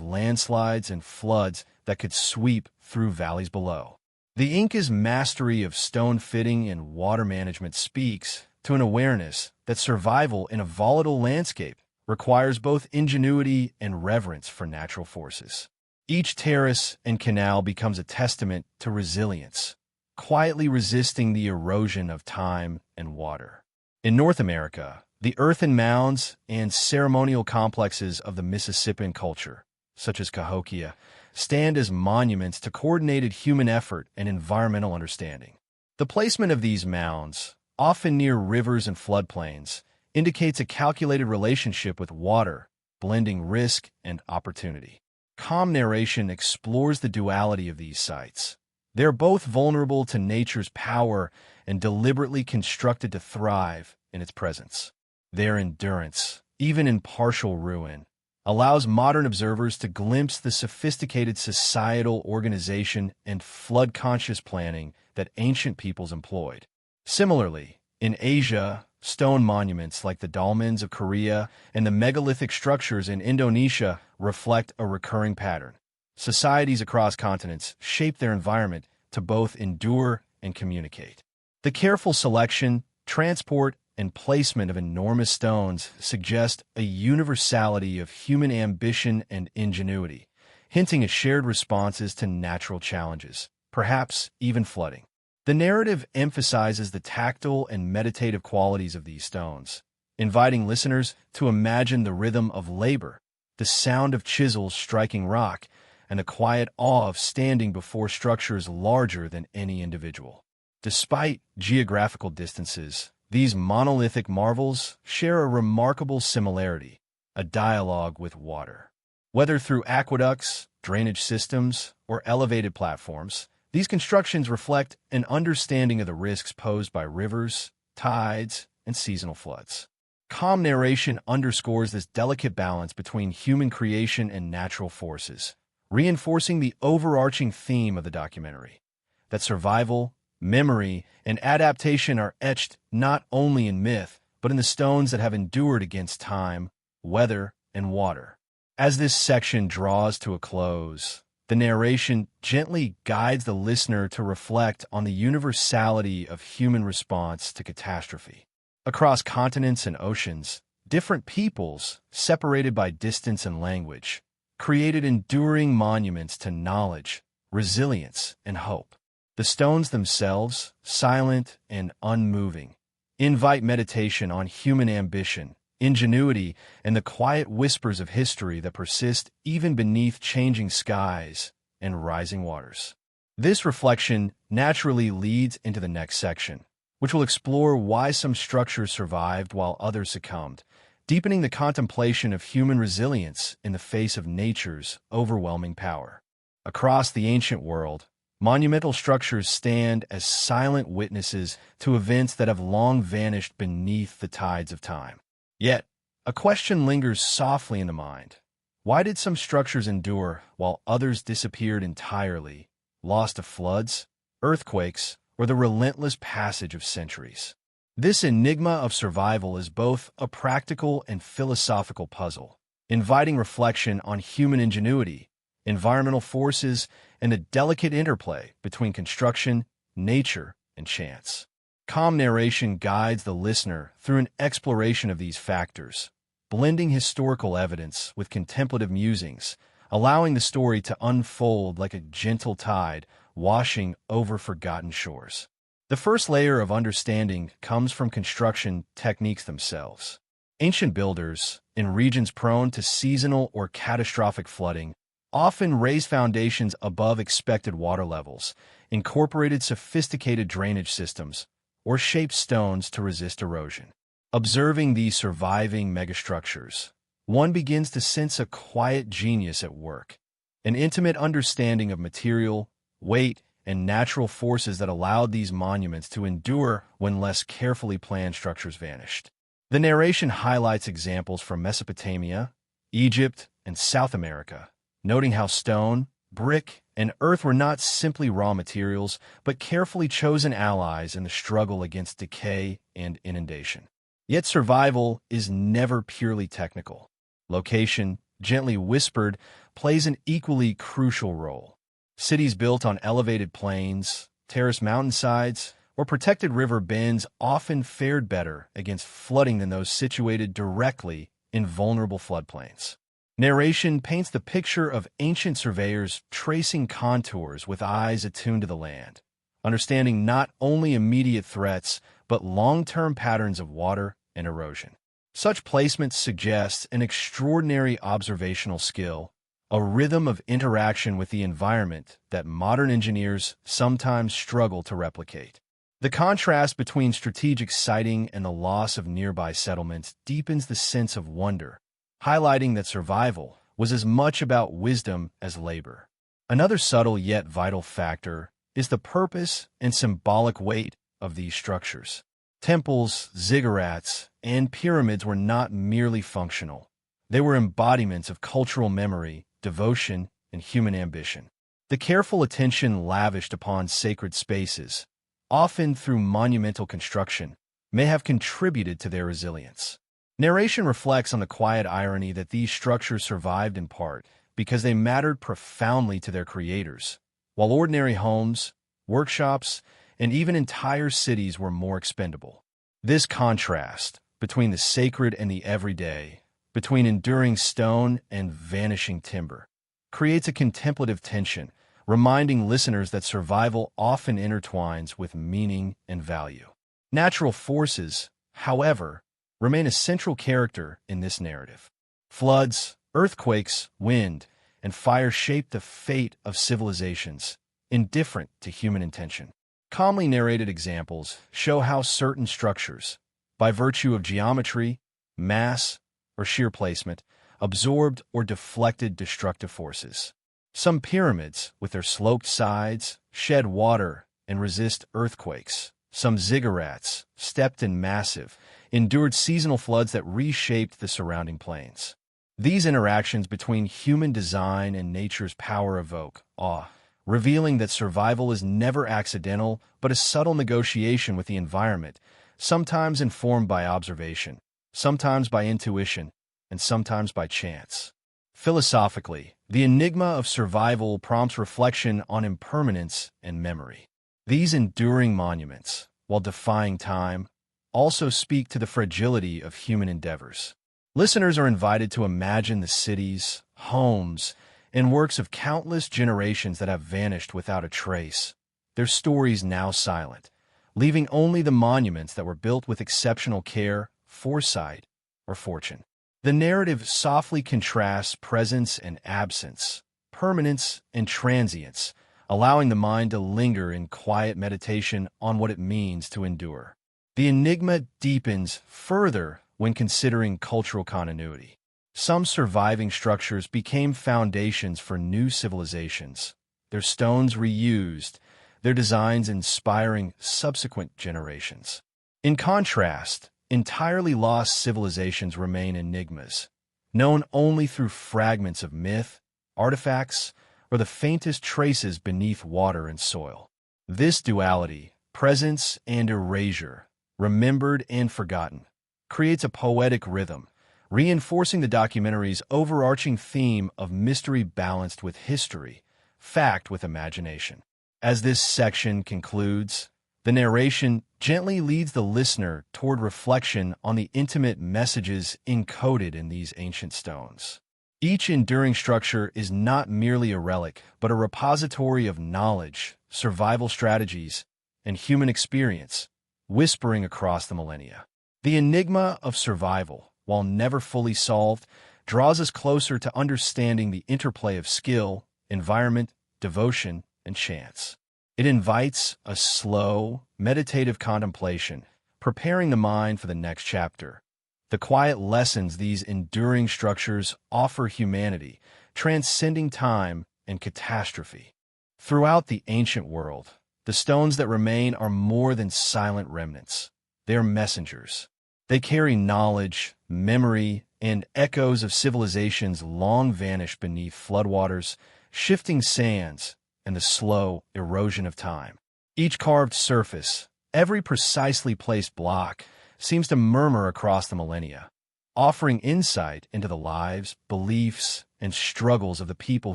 landslides and floods that could sweep through valleys below. The Inca's mastery of stone fitting and water management speaks to an awareness that survival in a volatile landscape requires both ingenuity and reverence for natural forces. Each terrace and canal becomes a testament to resilience, quietly resisting the erosion of time and water. In North America, the earthen mounds and ceremonial complexes of the Mississippian culture, such as Cahokia, stand as monuments to coordinated human effort and environmental understanding. The placement of these mounds, often near rivers and floodplains, indicates a calculated relationship with water, blending risk and opportunity. Calm narration explores the duality of these sites. They're both vulnerable to nature's power and deliberately constructed to thrive in its presence. Their endurance, even in partial ruin, allows modern observers to glimpse the sophisticated societal organization and flood-conscious planning that ancient peoples employed. Similarly, in Asia, stone monuments like the dolmens of Korea and the megalithic structures in Indonesia reflect a recurring pattern. Societies across continents shape their environment to both endure and communicate. The careful selection, transport, and placement of enormous stones suggest a universality of human ambition and ingenuity, hinting at shared responses to natural challenges, perhaps even flooding. The narrative emphasizes the tactile and meditative qualities of these stones, inviting listeners to imagine the rhythm of labor, the sound of chisels striking rock, and the quiet awe of standing before structures larger than any individual. Despite geographical distances, these monolithic marvels share a remarkable similarity, a dialogue with water. Whether through aqueducts, drainage systems, or elevated platforms, these constructions reflect an understanding of the risks posed by rivers, tides, and seasonal floods. Calm narration underscores this delicate balance between human creation and natural forces, reinforcing the overarching theme of the documentary, that survival, memory, and adaptation are etched not only in myth, but in the stones that have endured against time, weather, and water. As this section draws to a close, the narration gently guides the listener to reflect on the universality of human response to catastrophe. Across continents and oceans, different peoples, separated by distance and language, created enduring monuments to knowledge, resilience, and hope. The stones themselves, silent and unmoving, invite meditation on human ambition, ingenuity, and the quiet whispers of history that persist even beneath changing skies and rising waters. This reflection naturally leads into the next section, which will explore why some structures survived while others succumbed, deepening the contemplation of human resilience in the face of nature's overwhelming power. Across the ancient world, monumental structures stand as silent witnesses to events that have long vanished beneath the tides of time. Yet, a question lingers softly in the mind. Why did some structures endure while others disappeared entirely, lost to floods, earthquakes, or the relentless passage of centuries? This enigma of survival is both a practical and philosophical puzzle, inviting reflection on human ingenuity, environmental forces, and the delicate interplay between construction, nature, and chance. Calm narration guides the listener through an exploration of these factors, blending historical evidence with contemplative musings, allowing the story to unfold like a gentle tide washing over forgotten shores. The first layer of understanding comes from construction techniques themselves. Ancient builders, in regions prone to seasonal or catastrophic flooding, often raised foundations above expected water levels, incorporated sophisticated drainage systems, or shaped stones to resist erosion. Observing these surviving megastructures, one begins to sense a quiet genius at work, an intimate understanding of material, weight, and natural forces that allowed these monuments to endure when less carefully planned structures vanished. The narration highlights examples from Mesopotamia, Egypt, and South America, noting how stone, brick, and earth were not simply raw materials, but carefully chosen allies in the struggle against decay and inundation. Yet survival is never purely technical. Location, gently whispered, plays an equally crucial role. Cities built on elevated plains, terraced mountainsides, or protected river bends often fared better against flooding than those situated directly in vulnerable floodplains. Narration paints the picture of ancient surveyors tracing contours with eyes attuned to the land, understanding not only immediate threats, but long-term patterns of water and erosion. Such placements suggest an extraordinary observational skill, a rhythm of interaction with the environment that modern engineers sometimes struggle to replicate. The contrast between strategic siting and the loss of nearby settlements deepens the sense of wonder, highlighting that survival was as much about wisdom as labor. Another subtle yet vital factor is the purpose and symbolic weight of these structures. Temples, ziggurats, and pyramids were not merely functional. They were embodiments of cultural memory, devotion, and human ambition. The careful attention lavished upon sacred spaces, often through monumental construction, may have contributed to their resilience. Narration reflects on the quiet irony that these structures survived in part because they mattered profoundly to their creators, while ordinary homes, workshops, and even entire cities were more expendable. This contrast between the sacred and the everyday, between enduring stone and vanishing timber, creates a contemplative tension, reminding listeners that survival often intertwines with meaning and value. Natural forces, however, remain a central character in this narrative. Floods, earthquakes, wind, and fire shape the fate of civilizations, indifferent to human intention. Calmly narrated examples show how certain structures, by virtue of geometry, mass, or sheer placement, absorbed or deflected destructive forces. Some pyramids, with their sloped sides, shed water and resist earthquakes. Some ziggurats, stepped and massive, endured seasonal floods that reshaped the surrounding plains. These interactions between human design and nature's power evoke awe, revealing that survival is never accidental but a subtle negotiation with the environment, sometimes informed by observation, sometimes by intuition, and sometimes by chance. Philosophically, the enigma of survival prompts reflection on impermanence and memory. These enduring monuments, while defying time, also speak to the fragility of human endeavors. Listeners are invited to imagine the cities, homes, and works of countless generations that have vanished without a trace, their stories now silent, leaving only the monuments that were built with exceptional care, foresight, or fortune. The narrative softly contrasts presence and absence, permanence and transience, allowing the mind to linger in quiet meditation on what it means to endure. The enigma deepens further when considering cultural continuity. Some surviving structures became foundations for new civilizations, their stones reused, their designs inspiring subsequent generations. In contrast, entirely lost civilizations remain enigmas, known only through fragments of myth, artifacts, or the faintest traces beneath water and soil. This duality, presence and erasure, remembered and forgotten, creates a poetic rhythm, reinforcing the documentary's overarching theme of mystery balanced with history, fact with imagination. As this section concludes, the narration gently leads the listener toward reflection on the intimate messages encoded in these ancient stones. Each enduring structure is not merely a relic, but a repository of knowledge, survival strategies, and human experience, whispering across the millennia. The enigma of survival, while never fully solved, draws us closer to understanding the interplay of skill, environment, devotion, and chance. It invites a slow, meditative contemplation, preparing the mind for the next chapter. The quiet lessons these enduring structures offer humanity, transcending time and catastrophe. Throughout the ancient world, the stones that remain are more than silent remnants. They are messengers. They carry knowledge, memory, and echoes of civilizations long vanished beneath floodwaters, shifting sands, and the slow erosion of time. Each carved surface, every precisely placed block, seems to murmur across the millennia, offering insight into the lives, beliefs, and struggles of the people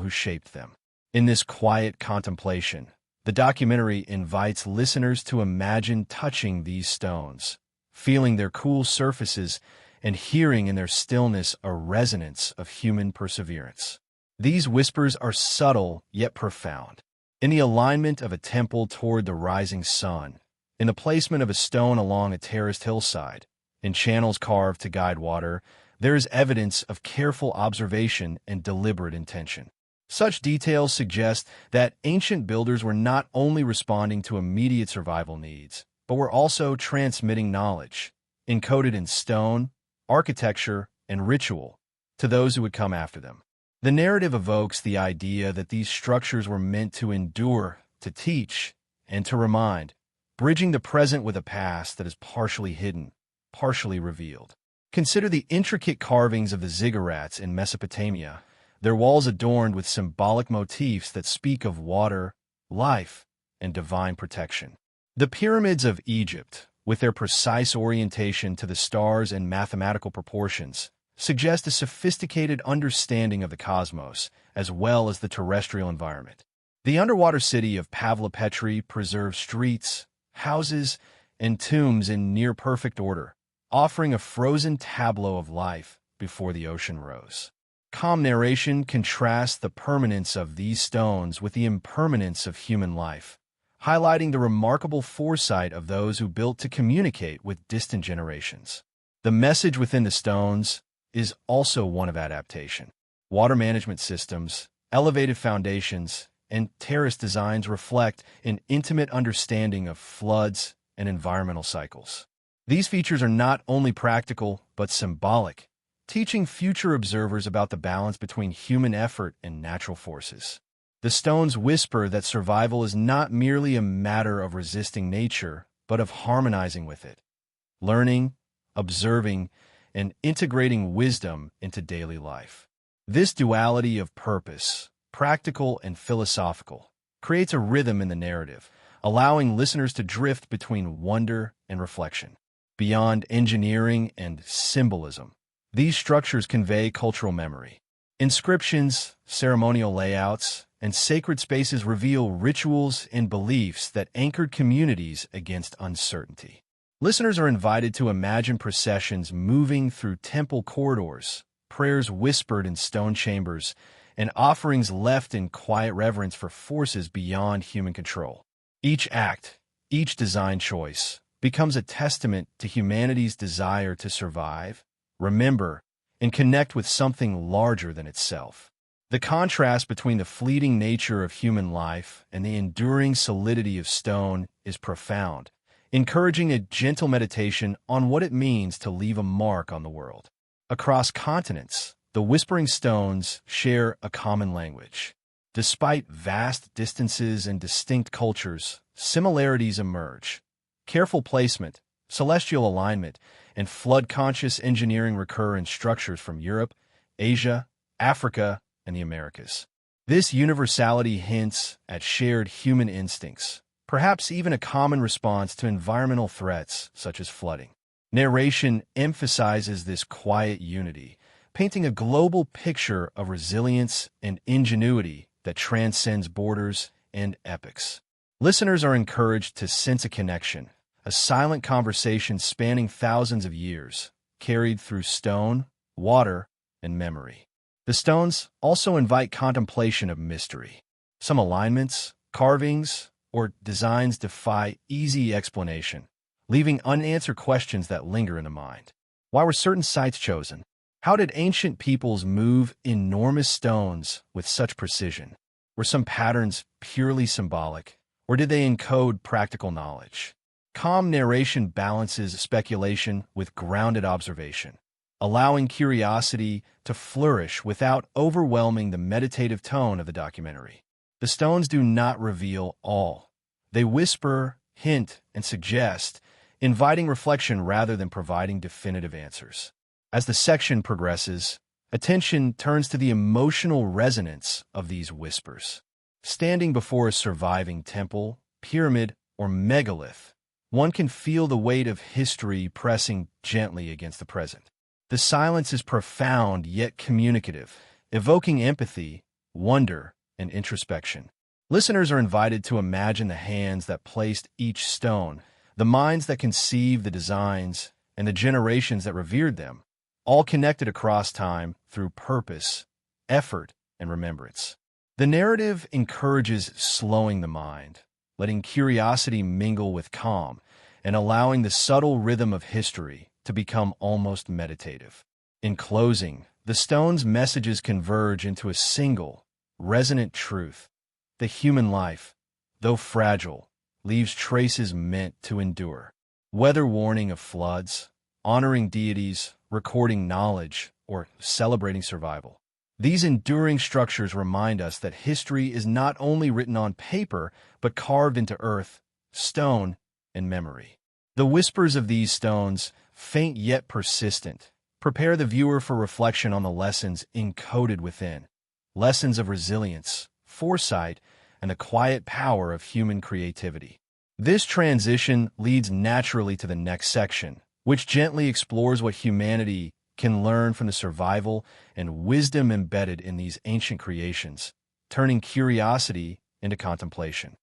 who shaped them. In this quiet contemplation, the documentary invites listeners to imagine touching these stones, feeling their cool surfaces, and hearing in their stillness a resonance of human perseverance. These whispers are subtle yet profound. In the alignment of a temple toward the rising sun, in the placement of a stone along a terraced hillside, in channels carved to guide water, there is evidence of careful observation and deliberate intention. Such details suggest that ancient builders were not only responding to immediate survival needs, but were also transmitting knowledge, encoded in stone, architecture, and ritual, to those who would come after them. The narrative evokes the idea that these structures were meant to endure, to teach, and to remind, bridging the present with a past that is partially hidden, partially revealed. Consider the intricate carvings of the ziggurats in Mesopotamia, their walls adorned with symbolic motifs that speak of water, life, and divine protection. The pyramids of Egypt, with their precise orientation to the stars and mathematical proportions, suggest a sophisticated understanding of the cosmos, as well as the terrestrial environment. The underwater city of Pavlopetri preserves streets, houses, and tombs in near-perfect order, offering a frozen tableau of life before the ocean rose. Calm narration contrasts the permanence of these stones with the impermanence of human life, highlighting the remarkable foresight of those who built to communicate with distant generations. The message within the stones is also one of adaptation. Water management systems, elevated foundations, and terrace designs reflect an intimate understanding of floods and environmental cycles. These features are not only practical, but symbolic, teaching future observers about the balance between human effort and natural forces. The stones whisper that survival is not merely a matter of resisting nature, but of harmonizing with it, learning, observing, and integrating wisdom into daily life. This duality of purpose, practical and philosophical, creates a rhythm in the narrative, allowing listeners to drift between wonder and reflection. Beyond engineering and symbolism, these structures convey cultural memory. Inscriptions, ceremonial layouts, and sacred spaces reveal rituals and beliefs that anchored communities against uncertainty. Listeners are invited to imagine processions moving through temple corridors, prayers whispered in stone chambers, and offerings left in quiet reverence for forces beyond human control. Each act, each design choice, becomes a testament to humanity's desire to survive, remember, and connect with something larger than itself. The contrast between the fleeting nature of human life and the enduring solidity of stone is profound, encouraging a gentle meditation on what it means to leave a mark on the world. Across continents, the whispering stones share a common language. Despite vast distances and distinct cultures, similarities emerge. Careful placement, celestial alignment, and flood-conscious engineering recur in structures from Europe, Asia, Africa, and the Americas. This universality hints at shared human instincts, perhaps even a common response to environmental threats such as flooding. Narration emphasizes this quiet unity, painting a global picture of resilience and ingenuity that transcends borders and epochs. Listeners are encouraged to sense a connection, a silent conversation spanning thousands of years, carried through stone, water, and memory. The stones also invite contemplation of mystery. Some alignments, carvings, or designs defy easy explanation, leaving unanswered questions that linger in the mind. Why were certain sites chosen? How did ancient peoples move enormous stones with such precision? Were some patterns purely symbolic, or did they encode practical knowledge? Calm narration balances speculation with grounded observation, allowing curiosity to flourish without overwhelming the meditative tone of the documentary. The stones do not reveal all. They whisper, hint, and suggest, inviting reflection rather than providing definitive answers. As the section progresses, attention turns to the emotional resonance of these whispers. Standing before a surviving temple, pyramid, or megalith, one can feel the weight of history pressing gently against the present. The silence is profound yet communicative, evoking empathy, wonder, and introspection. Listeners are invited to imagine the hands that placed each stone, the minds that conceived the designs, and the generations that revered them, all connected across time through purpose, effort, and remembrance. The narrative encourages slowing the mind, letting curiosity mingle with calm, and allowing the subtle rhythm of history to become almost meditative. In closing, the stone's messages converge into a single, resonant truth. The human life, though fragile, leaves traces meant to endure. Whether warning of floods, honoring deities, recording knowledge, or celebrating survival, these enduring structures remind us that history is not only written on paper, but carved into earth, stone, and memory. The whispers of these stones, faint yet persistent, prepare the viewer for reflection on the lessons encoded within. Lessons of resilience, foresight, and the quiet power of human creativity. This transition leads naturally to the next section, which gently explores what humanity can learn from the survival and wisdom embedded in these ancient creations, turning curiosity into contemplation.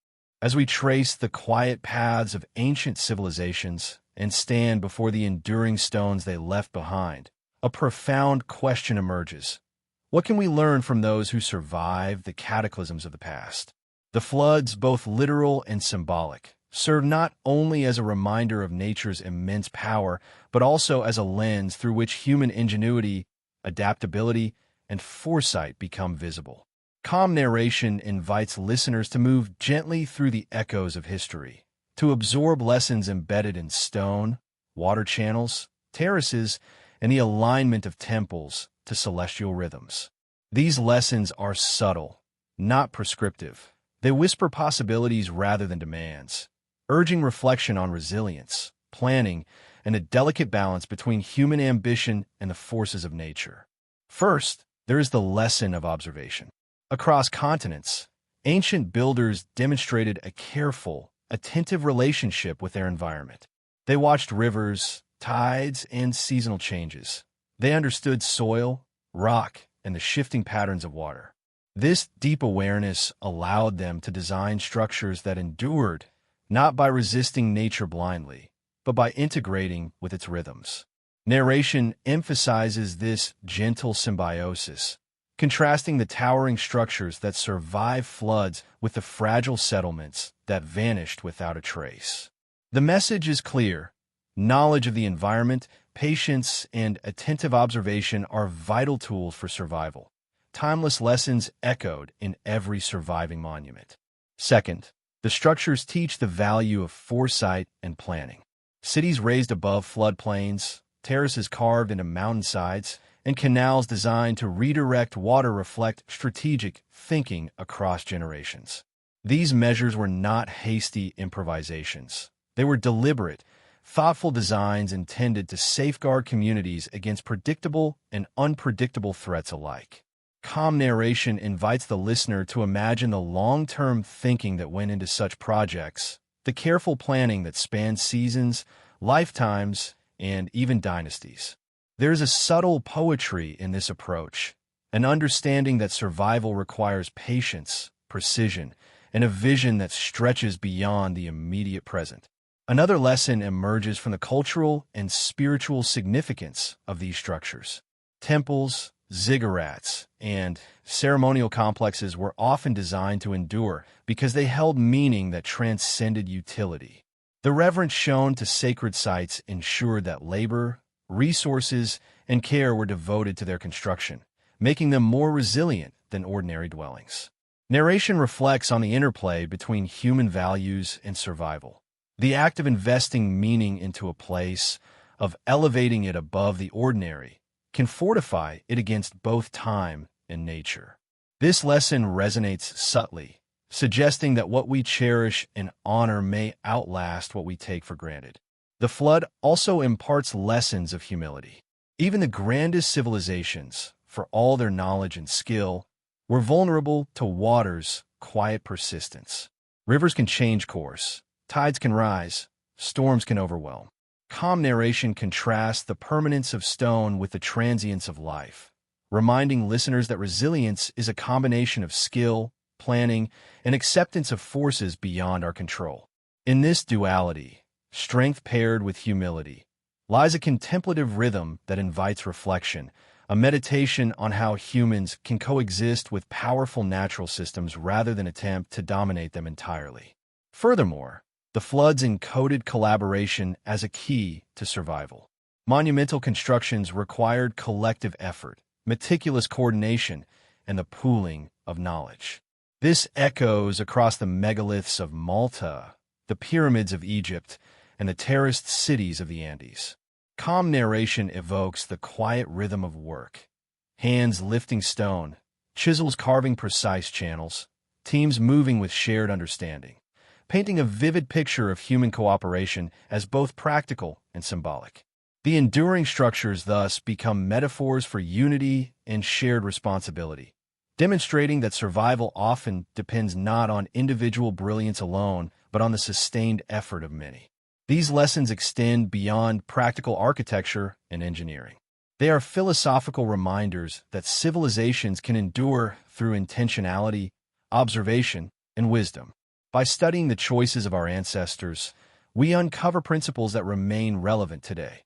As we trace the quiet paths of ancient civilizations and stand before the enduring stones they left behind, a profound question emerges. What can we learn from those who survived the cataclysms of the past? The floods, both literal and symbolic, serve not only as a reminder of nature's immense power, but also as a lens through which human ingenuity, adaptability, and foresight become visible. Calm narration invites listeners to move gently through the echoes of history, to absorb lessons embedded in stone, water channels, terraces, and the alignment of temples to celestial rhythms. These lessons are subtle, not prescriptive. They whisper possibilities rather than demands, urging reflection on resilience, planning, and a delicate balance between human ambition and the forces of nature. First, there is the lesson of observation. Across continents, ancient builders demonstrated a careful, attentive relationship with their environment. They watched rivers, tides, and seasonal changes. They understood soil, rock, and the shifting patterns of water. This deep awareness allowed them to design structures that endured, not by resisting nature blindly, but by integrating with its rhythms. Narration emphasizes this gentle symbiosis, contrasting the towering structures that survived floods with the fragile settlements that vanished without a trace. The message is clear. Knowledge of the environment, patience, and attentive observation are vital tools for survival. Timeless lessons echoed in every surviving monument. Second, the structures teach the value of foresight and planning. Cities raised above floodplains, terraces carved into mountainsides, and canals designed to redirect water reflect strategic thinking across generations. These measures were not hasty improvisations. They were deliberate, thoughtful designs intended to safeguard communities against predictable and unpredictable threats alike. Calm narration invites the listener to imagine the long-term thinking that went into such projects, the careful planning that spanned seasons, lifetimes, and even dynasties. There is a subtle poetry in this approach, an understanding that survival requires patience, precision, and a vision that stretches beyond the immediate present. Another lesson emerges from the cultural and spiritual significance of these structures. Temples, ziggurats, and ceremonial complexes were often designed to endure because they held meaning that transcended utility. The reverence shown to sacred sites ensured that labor, resources, and care were devoted to their construction, making them more resilient than ordinary dwellings. Narration reflects on the interplay between human values and survival. The act of investing meaning into a place, of elevating it above the ordinary, can fortify it against both time and nature. This lesson resonates subtly, suggesting that what we cherish and honor may outlast what we take for granted. The flood also imparts lessons of humility. Even the grandest civilizations, for all their knowledge and skill, were vulnerable to water's quiet persistence. Rivers can change course, tides can rise, storms can overwhelm. Calm narration contrasts the permanence of stone with the transience of life, reminding listeners that resilience is a combination of skill, planning, and acceptance of forces beyond our control. In this duality, strength paired with humility, lies a contemplative rhythm that invites reflection, a meditation on how humans can coexist with powerful natural systems rather than attempt to dominate them entirely. Furthermore, the floods encoded collaboration as a key to survival. Monumental constructions required collective effort, meticulous coordination, and the pooling of knowledge. This echoes across the megaliths of Malta, the pyramids of Egypt, and the terraced cities of the Andes. Calm narration evokes the quiet rhythm of work. Hands lifting stone, chisels carving precise channels, teams moving with shared understanding, painting a vivid picture of human cooperation as both practical and symbolic. The enduring structures thus become metaphors for unity and shared responsibility, demonstrating that survival often depends not on individual brilliance alone, but on the sustained effort of many. These lessons extend beyond practical architecture and engineering. They are philosophical reminders that civilizations can endure through intentionality, observation, and wisdom. By studying the choices of our ancestors, we uncover principles that remain relevant today.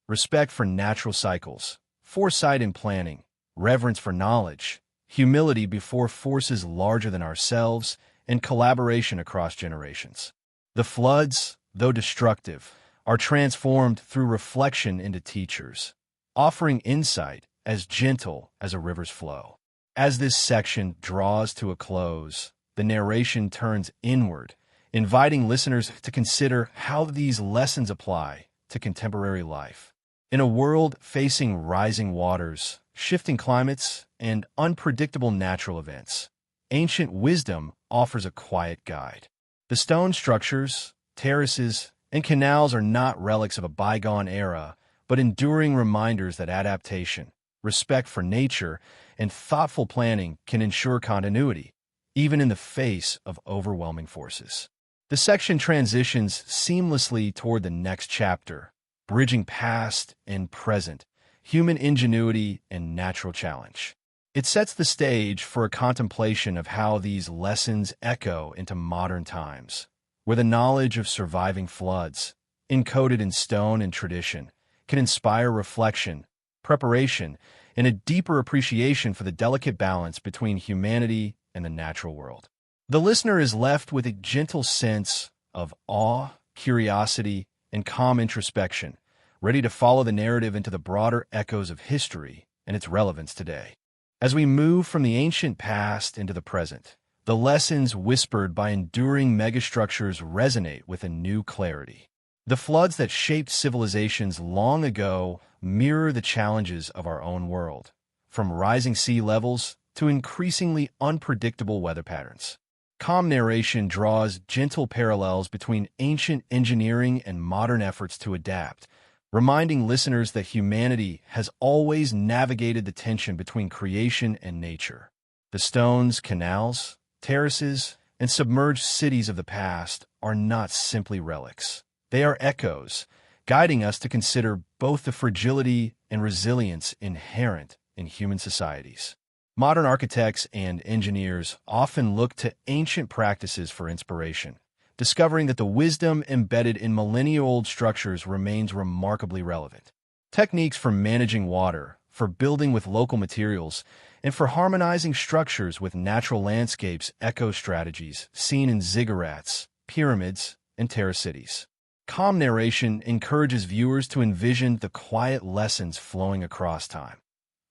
Respect for natural cycles, foresight in planning, reverence for knowledge, humility before forces larger than ourselves, and collaboration across generations. The floods, though destructive, are transformed through reflection into teachers, offering insight as gentle as a river's flow. As this section draws to a close, the narration turns inward, inviting listeners to consider how these lessons apply to contemporary life. In a world facing rising waters, shifting climates, and unpredictable natural events, ancient wisdom offers a quiet guide. The stone structures, terraces, and canals are not relics of a bygone era, but enduring reminders that adaptation, respect for nature, and thoughtful planning can ensure continuity, even in the face of overwhelming forces. The section transitions seamlessly toward the next chapter, bridging past and present, human ingenuity and natural challenge. It sets the stage for a contemplation of how these lessons echo into modern times, where the knowledge of surviving floods, encoded in stone and tradition, can inspire reflection, preparation, and a deeper appreciation for the delicate balance between humanity and the natural world. The listener is left with a gentle sense of awe, curiosity, and calm introspection, ready to follow the narrative into the broader echoes of history and its relevance today. As we move from the ancient past into the present, the lessons whispered by enduring megastructures resonate with a new clarity. The floods that shaped civilizations long ago mirror the challenges of our own world, from rising sea levels to increasingly unpredictable weather patterns. Calm narration draws gentle parallels between ancient engineering and modern efforts to adapt, reminding listeners that humanity has always navigated the tension between creation and nature. The stones, canals, terraces, and submerged cities of the past are not simply relics. They are echoes, guiding us to consider both the fragility and resilience inherent in human societies. Modern architects and engineers often look to ancient practices for inspiration, discovering that the wisdom embedded in millennia-old structures remains remarkably relevant. Techniques for managing water, for building with local materials, and for harmonizing structures with natural landscapes echo strategies seen in ziggurats, pyramids, and terrace cities. Calm narration encourages viewers to envision the quiet lessons flowing across time.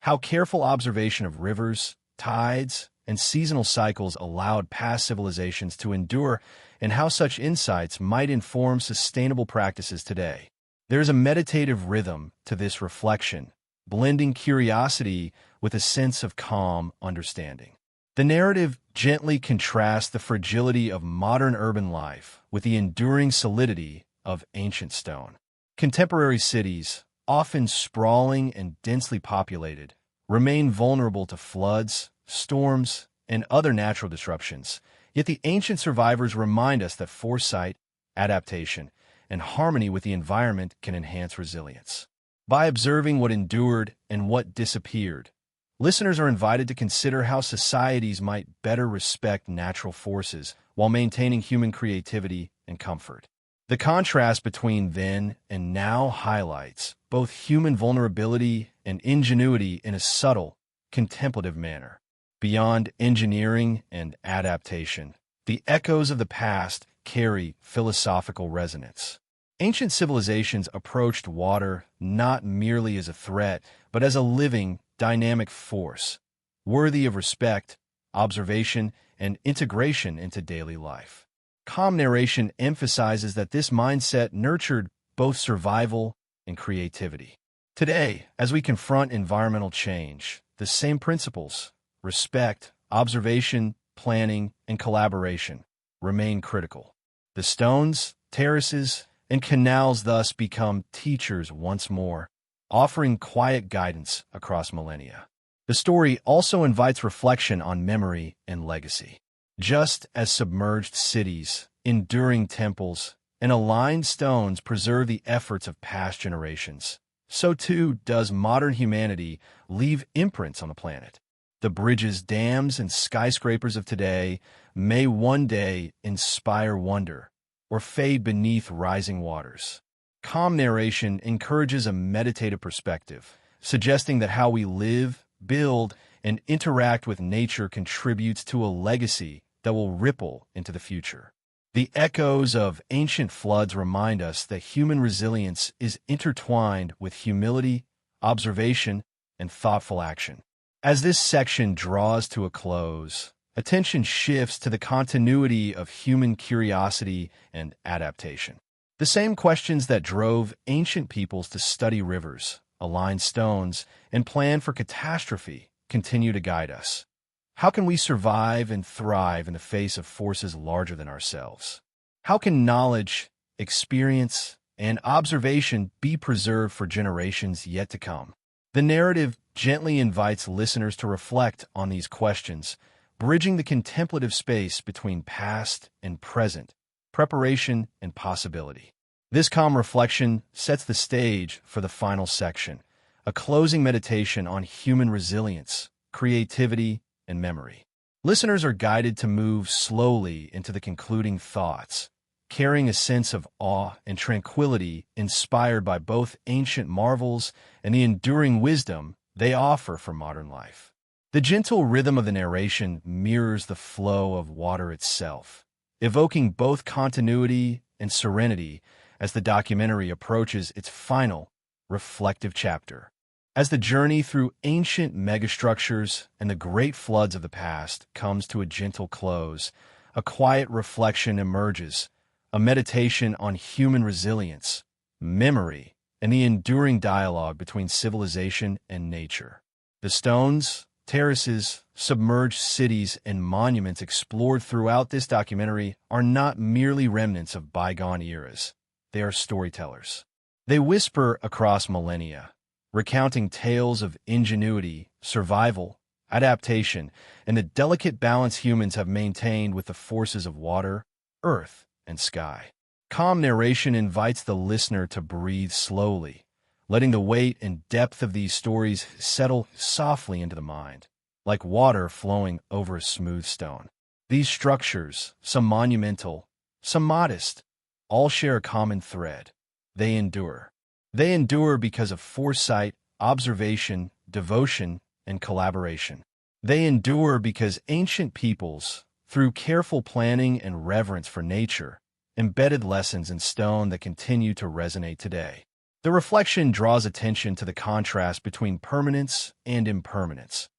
How careful observation of rivers, tides, and seasonal cycles allowed past civilizations to endure, and how such insights might inform sustainable practices today. There is a meditative rhythm to this reflection, blending curiosity with a sense of calm understanding. The narrative gently contrasts the fragility of modern urban life with the enduring solidity of ancient stone. Contemporary cities, often sprawling and densely populated, remain vulnerable to floods, storms, and other natural disruptions. Yet the ancient survivors remind us that foresight, adaptation, and harmony with the environment can enhance resilience. By observing what endured and what disappeared, listeners are invited to consider how societies might better respect natural forces while maintaining human creativity and comfort. The contrast between then and now highlights both human vulnerability and ingenuity in a subtle, contemplative manner. Beyond engineering and adaptation, the echoes of the past carry philosophical resonance. Ancient civilizations approached water not merely as a threat, but as a living, dynamic force, worthy of respect, observation, and integration into daily life. Calm narration emphasizes that this mindset nurtured both survival and creativity. Today, as we confront environmental change, the same principles, respect, observation, planning, and collaboration, remain critical. The stones, terraces, and canals thus become teachers once more, offering quiet guidance across millennia. The story also invites reflection on memory and legacy. Just as submerged cities, enduring temples, and aligned stones preserve the efforts of past generations, so too does modern humanity leave imprints on the planet. The bridges, dams, and skyscrapers of today may one day inspire wonder or fade beneath rising waters. Calm narration encourages a meditative perspective, suggesting that how we live, build, and interact with nature contributes to a legacy that will ripple into the future. The echoes of ancient floods remind us that human resilience is intertwined with humility, observation, and thoughtful action. As this section draws to a close, attention shifts to the continuity of human curiosity and adaptation. The same questions that drove ancient peoples to study rivers, align stones, and plan for catastrophe continue to guide us. How can we survive and thrive in the face of forces larger than ourselves? How can knowledge, experience, and observation be preserved for generations yet to come? The narrative gently invites listeners to reflect on these questions, bridging the contemplative space between past and present, preparation and possibility. This calm reflection sets the stage for the final section, a closing meditation on human resilience, creativity, and memory. Listeners are guided to move slowly into the concluding thoughts, carrying a sense of awe and tranquility inspired by both ancient marvels and the enduring wisdom they offer for modern life. The gentle rhythm of the narration mirrors the flow of water itself, evoking both continuity and serenity as the documentary approaches its final, reflective chapter. As the journey through ancient megastructures and the great floods of the past comes to a gentle close, a quiet reflection emerges, a meditation on human resilience, memory, and the enduring dialogue between civilization and nature. The stones, terraces, submerged cities, and monuments explored throughout this documentary are not merely remnants of bygone eras. They are storytellers. They whisper across millennia, recounting tales of ingenuity, survival, adaptation, and the delicate balance humans have maintained with the forces of water, earth, and sky. Calm narration invites the listener to breathe slowly, letting the weight and depth of these stories settle softly into the mind, like water flowing over a smooth stone. These structures, some monumental, some modest, all share a common thread. They endure. They endure because of foresight, observation, devotion, and collaboration. They endure because ancient peoples, through careful planning and reverence for nature, embedded lessons in stone that continue to resonate today. The reflection draws attention to the contrast between permanence and impermanence.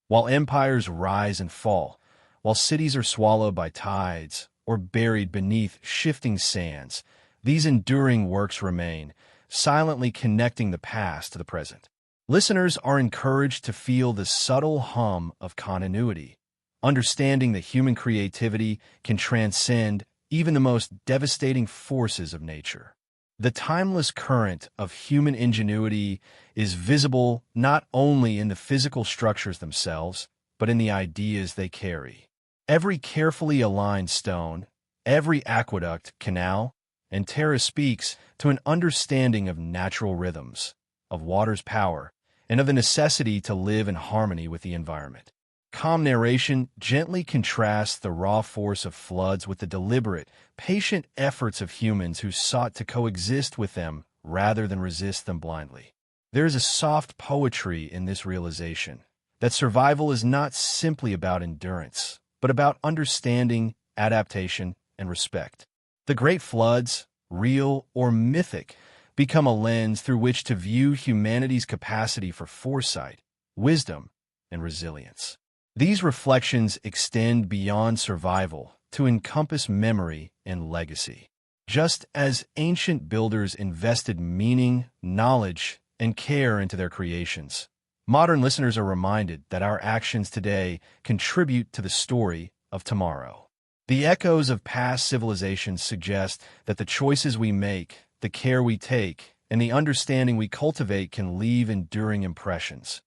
While empires rise and fall, while cities are swallowed by tides or buried beneath shifting sands, these enduring works remain, silently connecting the past to the present. Listeners are encouraged to feel the subtle hum of continuity, understanding that human creativity can transcend even the most devastating forces of nature. The timeless current of human ingenuity is visible not only in the physical structures themselves, but in the ideas they carry. Every carefully aligned stone, every aqueduct, canal, and Terra speaks to an understanding of natural rhythms, of water's power, and of the necessity to live in harmony with the environment. Calm narration gently contrasts the raw force of floods with the deliberate, patient efforts of humans who sought to coexist with them rather than resist them blindly. There is a soft poetry in this realization that survival is not simply about endurance, but about understanding, adaptation, and respect. The great floods, real or mythic, become a lens through which to view humanity's capacity for foresight, wisdom, and resilience. These reflections extend beyond survival to encompass memory and legacy. Just as ancient builders invested meaning, knowledge, and care into their creations, modern listeners are reminded that our actions today contribute to the story of tomorrow. The echoes of past civilizations suggest that the choices we make, the care we take, and the understanding we cultivate can leave enduring impressions,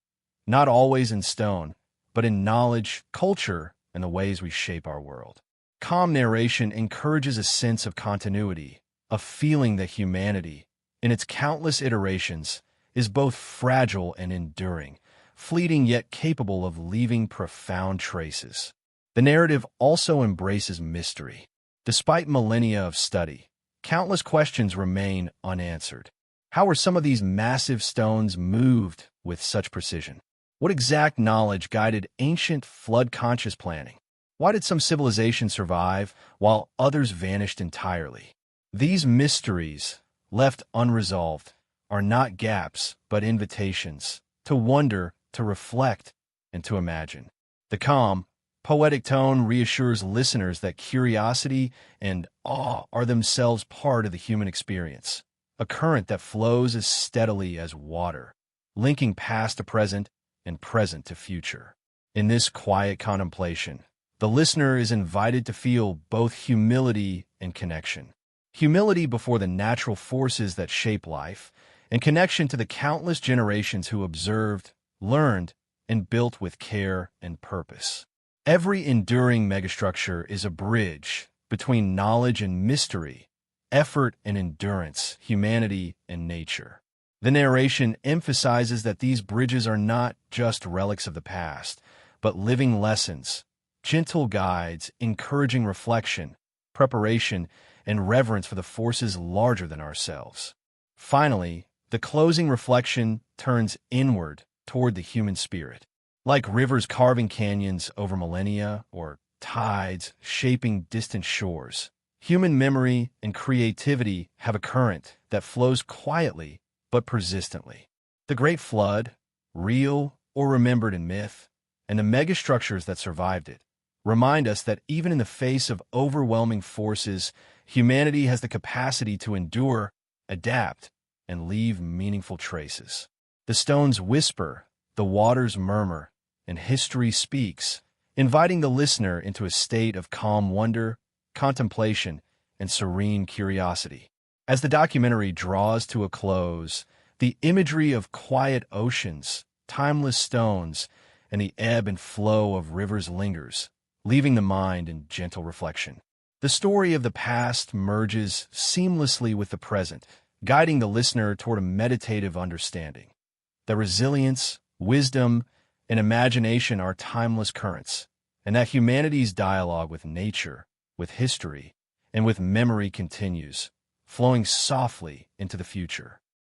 not always in stone, but in knowledge, culture, and the ways we shape our world. Calm narration encourages a sense of continuity, a feeling that humanity, in its countless iterations, is both fragile and enduring, fleeting yet capable of leaving profound traces. The narrative also embraces mystery. Despite millennia of study, countless questions remain unanswered. How were some of these massive stones moved with such precision? What exact knowledge guided ancient flood-conscious planning? Why did some civilizations survive while others vanished entirely? These mysteries, left unresolved, are not gaps but invitations to wonder, to reflect, and to imagine. The calm, poetic tone reassures listeners that curiosity and awe are themselves part of the human experience, a current that flows as steadily as water, linking past to present and present to future. In this quiet contemplation, the listener is invited to feel both humility and connection. Humility before the natural forces that shape life, and connection to the countless generations who observed, learned, and built with care and purpose. Every enduring megastructure is a bridge between knowledge and mystery, effort and endurance, humanity and nature. The narration emphasizes that these bridges are not just relics of the past, but living lessons, gentle guides encouraging reflection, preparation, and reverence for the forces larger than ourselves. Finally, the closing reflection turns inward toward the human spirit. Like rivers carving canyons over millennia or tides shaping distant shores, human memory and creativity have a current that flows quietly but persistently. The Great Flood, real or remembered in myth, and the megastructures that survived it, remind us that even in the face of overwhelming forces, humanity has the capacity to endure, adapt, and leave meaningful traces. The stones whisper, the waters murmur, and history speaks, inviting the listener into a state of calm wonder, contemplation, and serene curiosity. As the documentary draws to a close, the imagery of quiet oceans, timeless stones, and the ebb and flow of rivers lingers, leaving the mind in gentle reflection. The story of the past merges seamlessly with the present, guiding the listener toward a meditative understanding. The resilience, wisdom, and imagination are timeless currents, and that humanity's dialogue with nature, with history, and with memory continues, flowing softly into the future.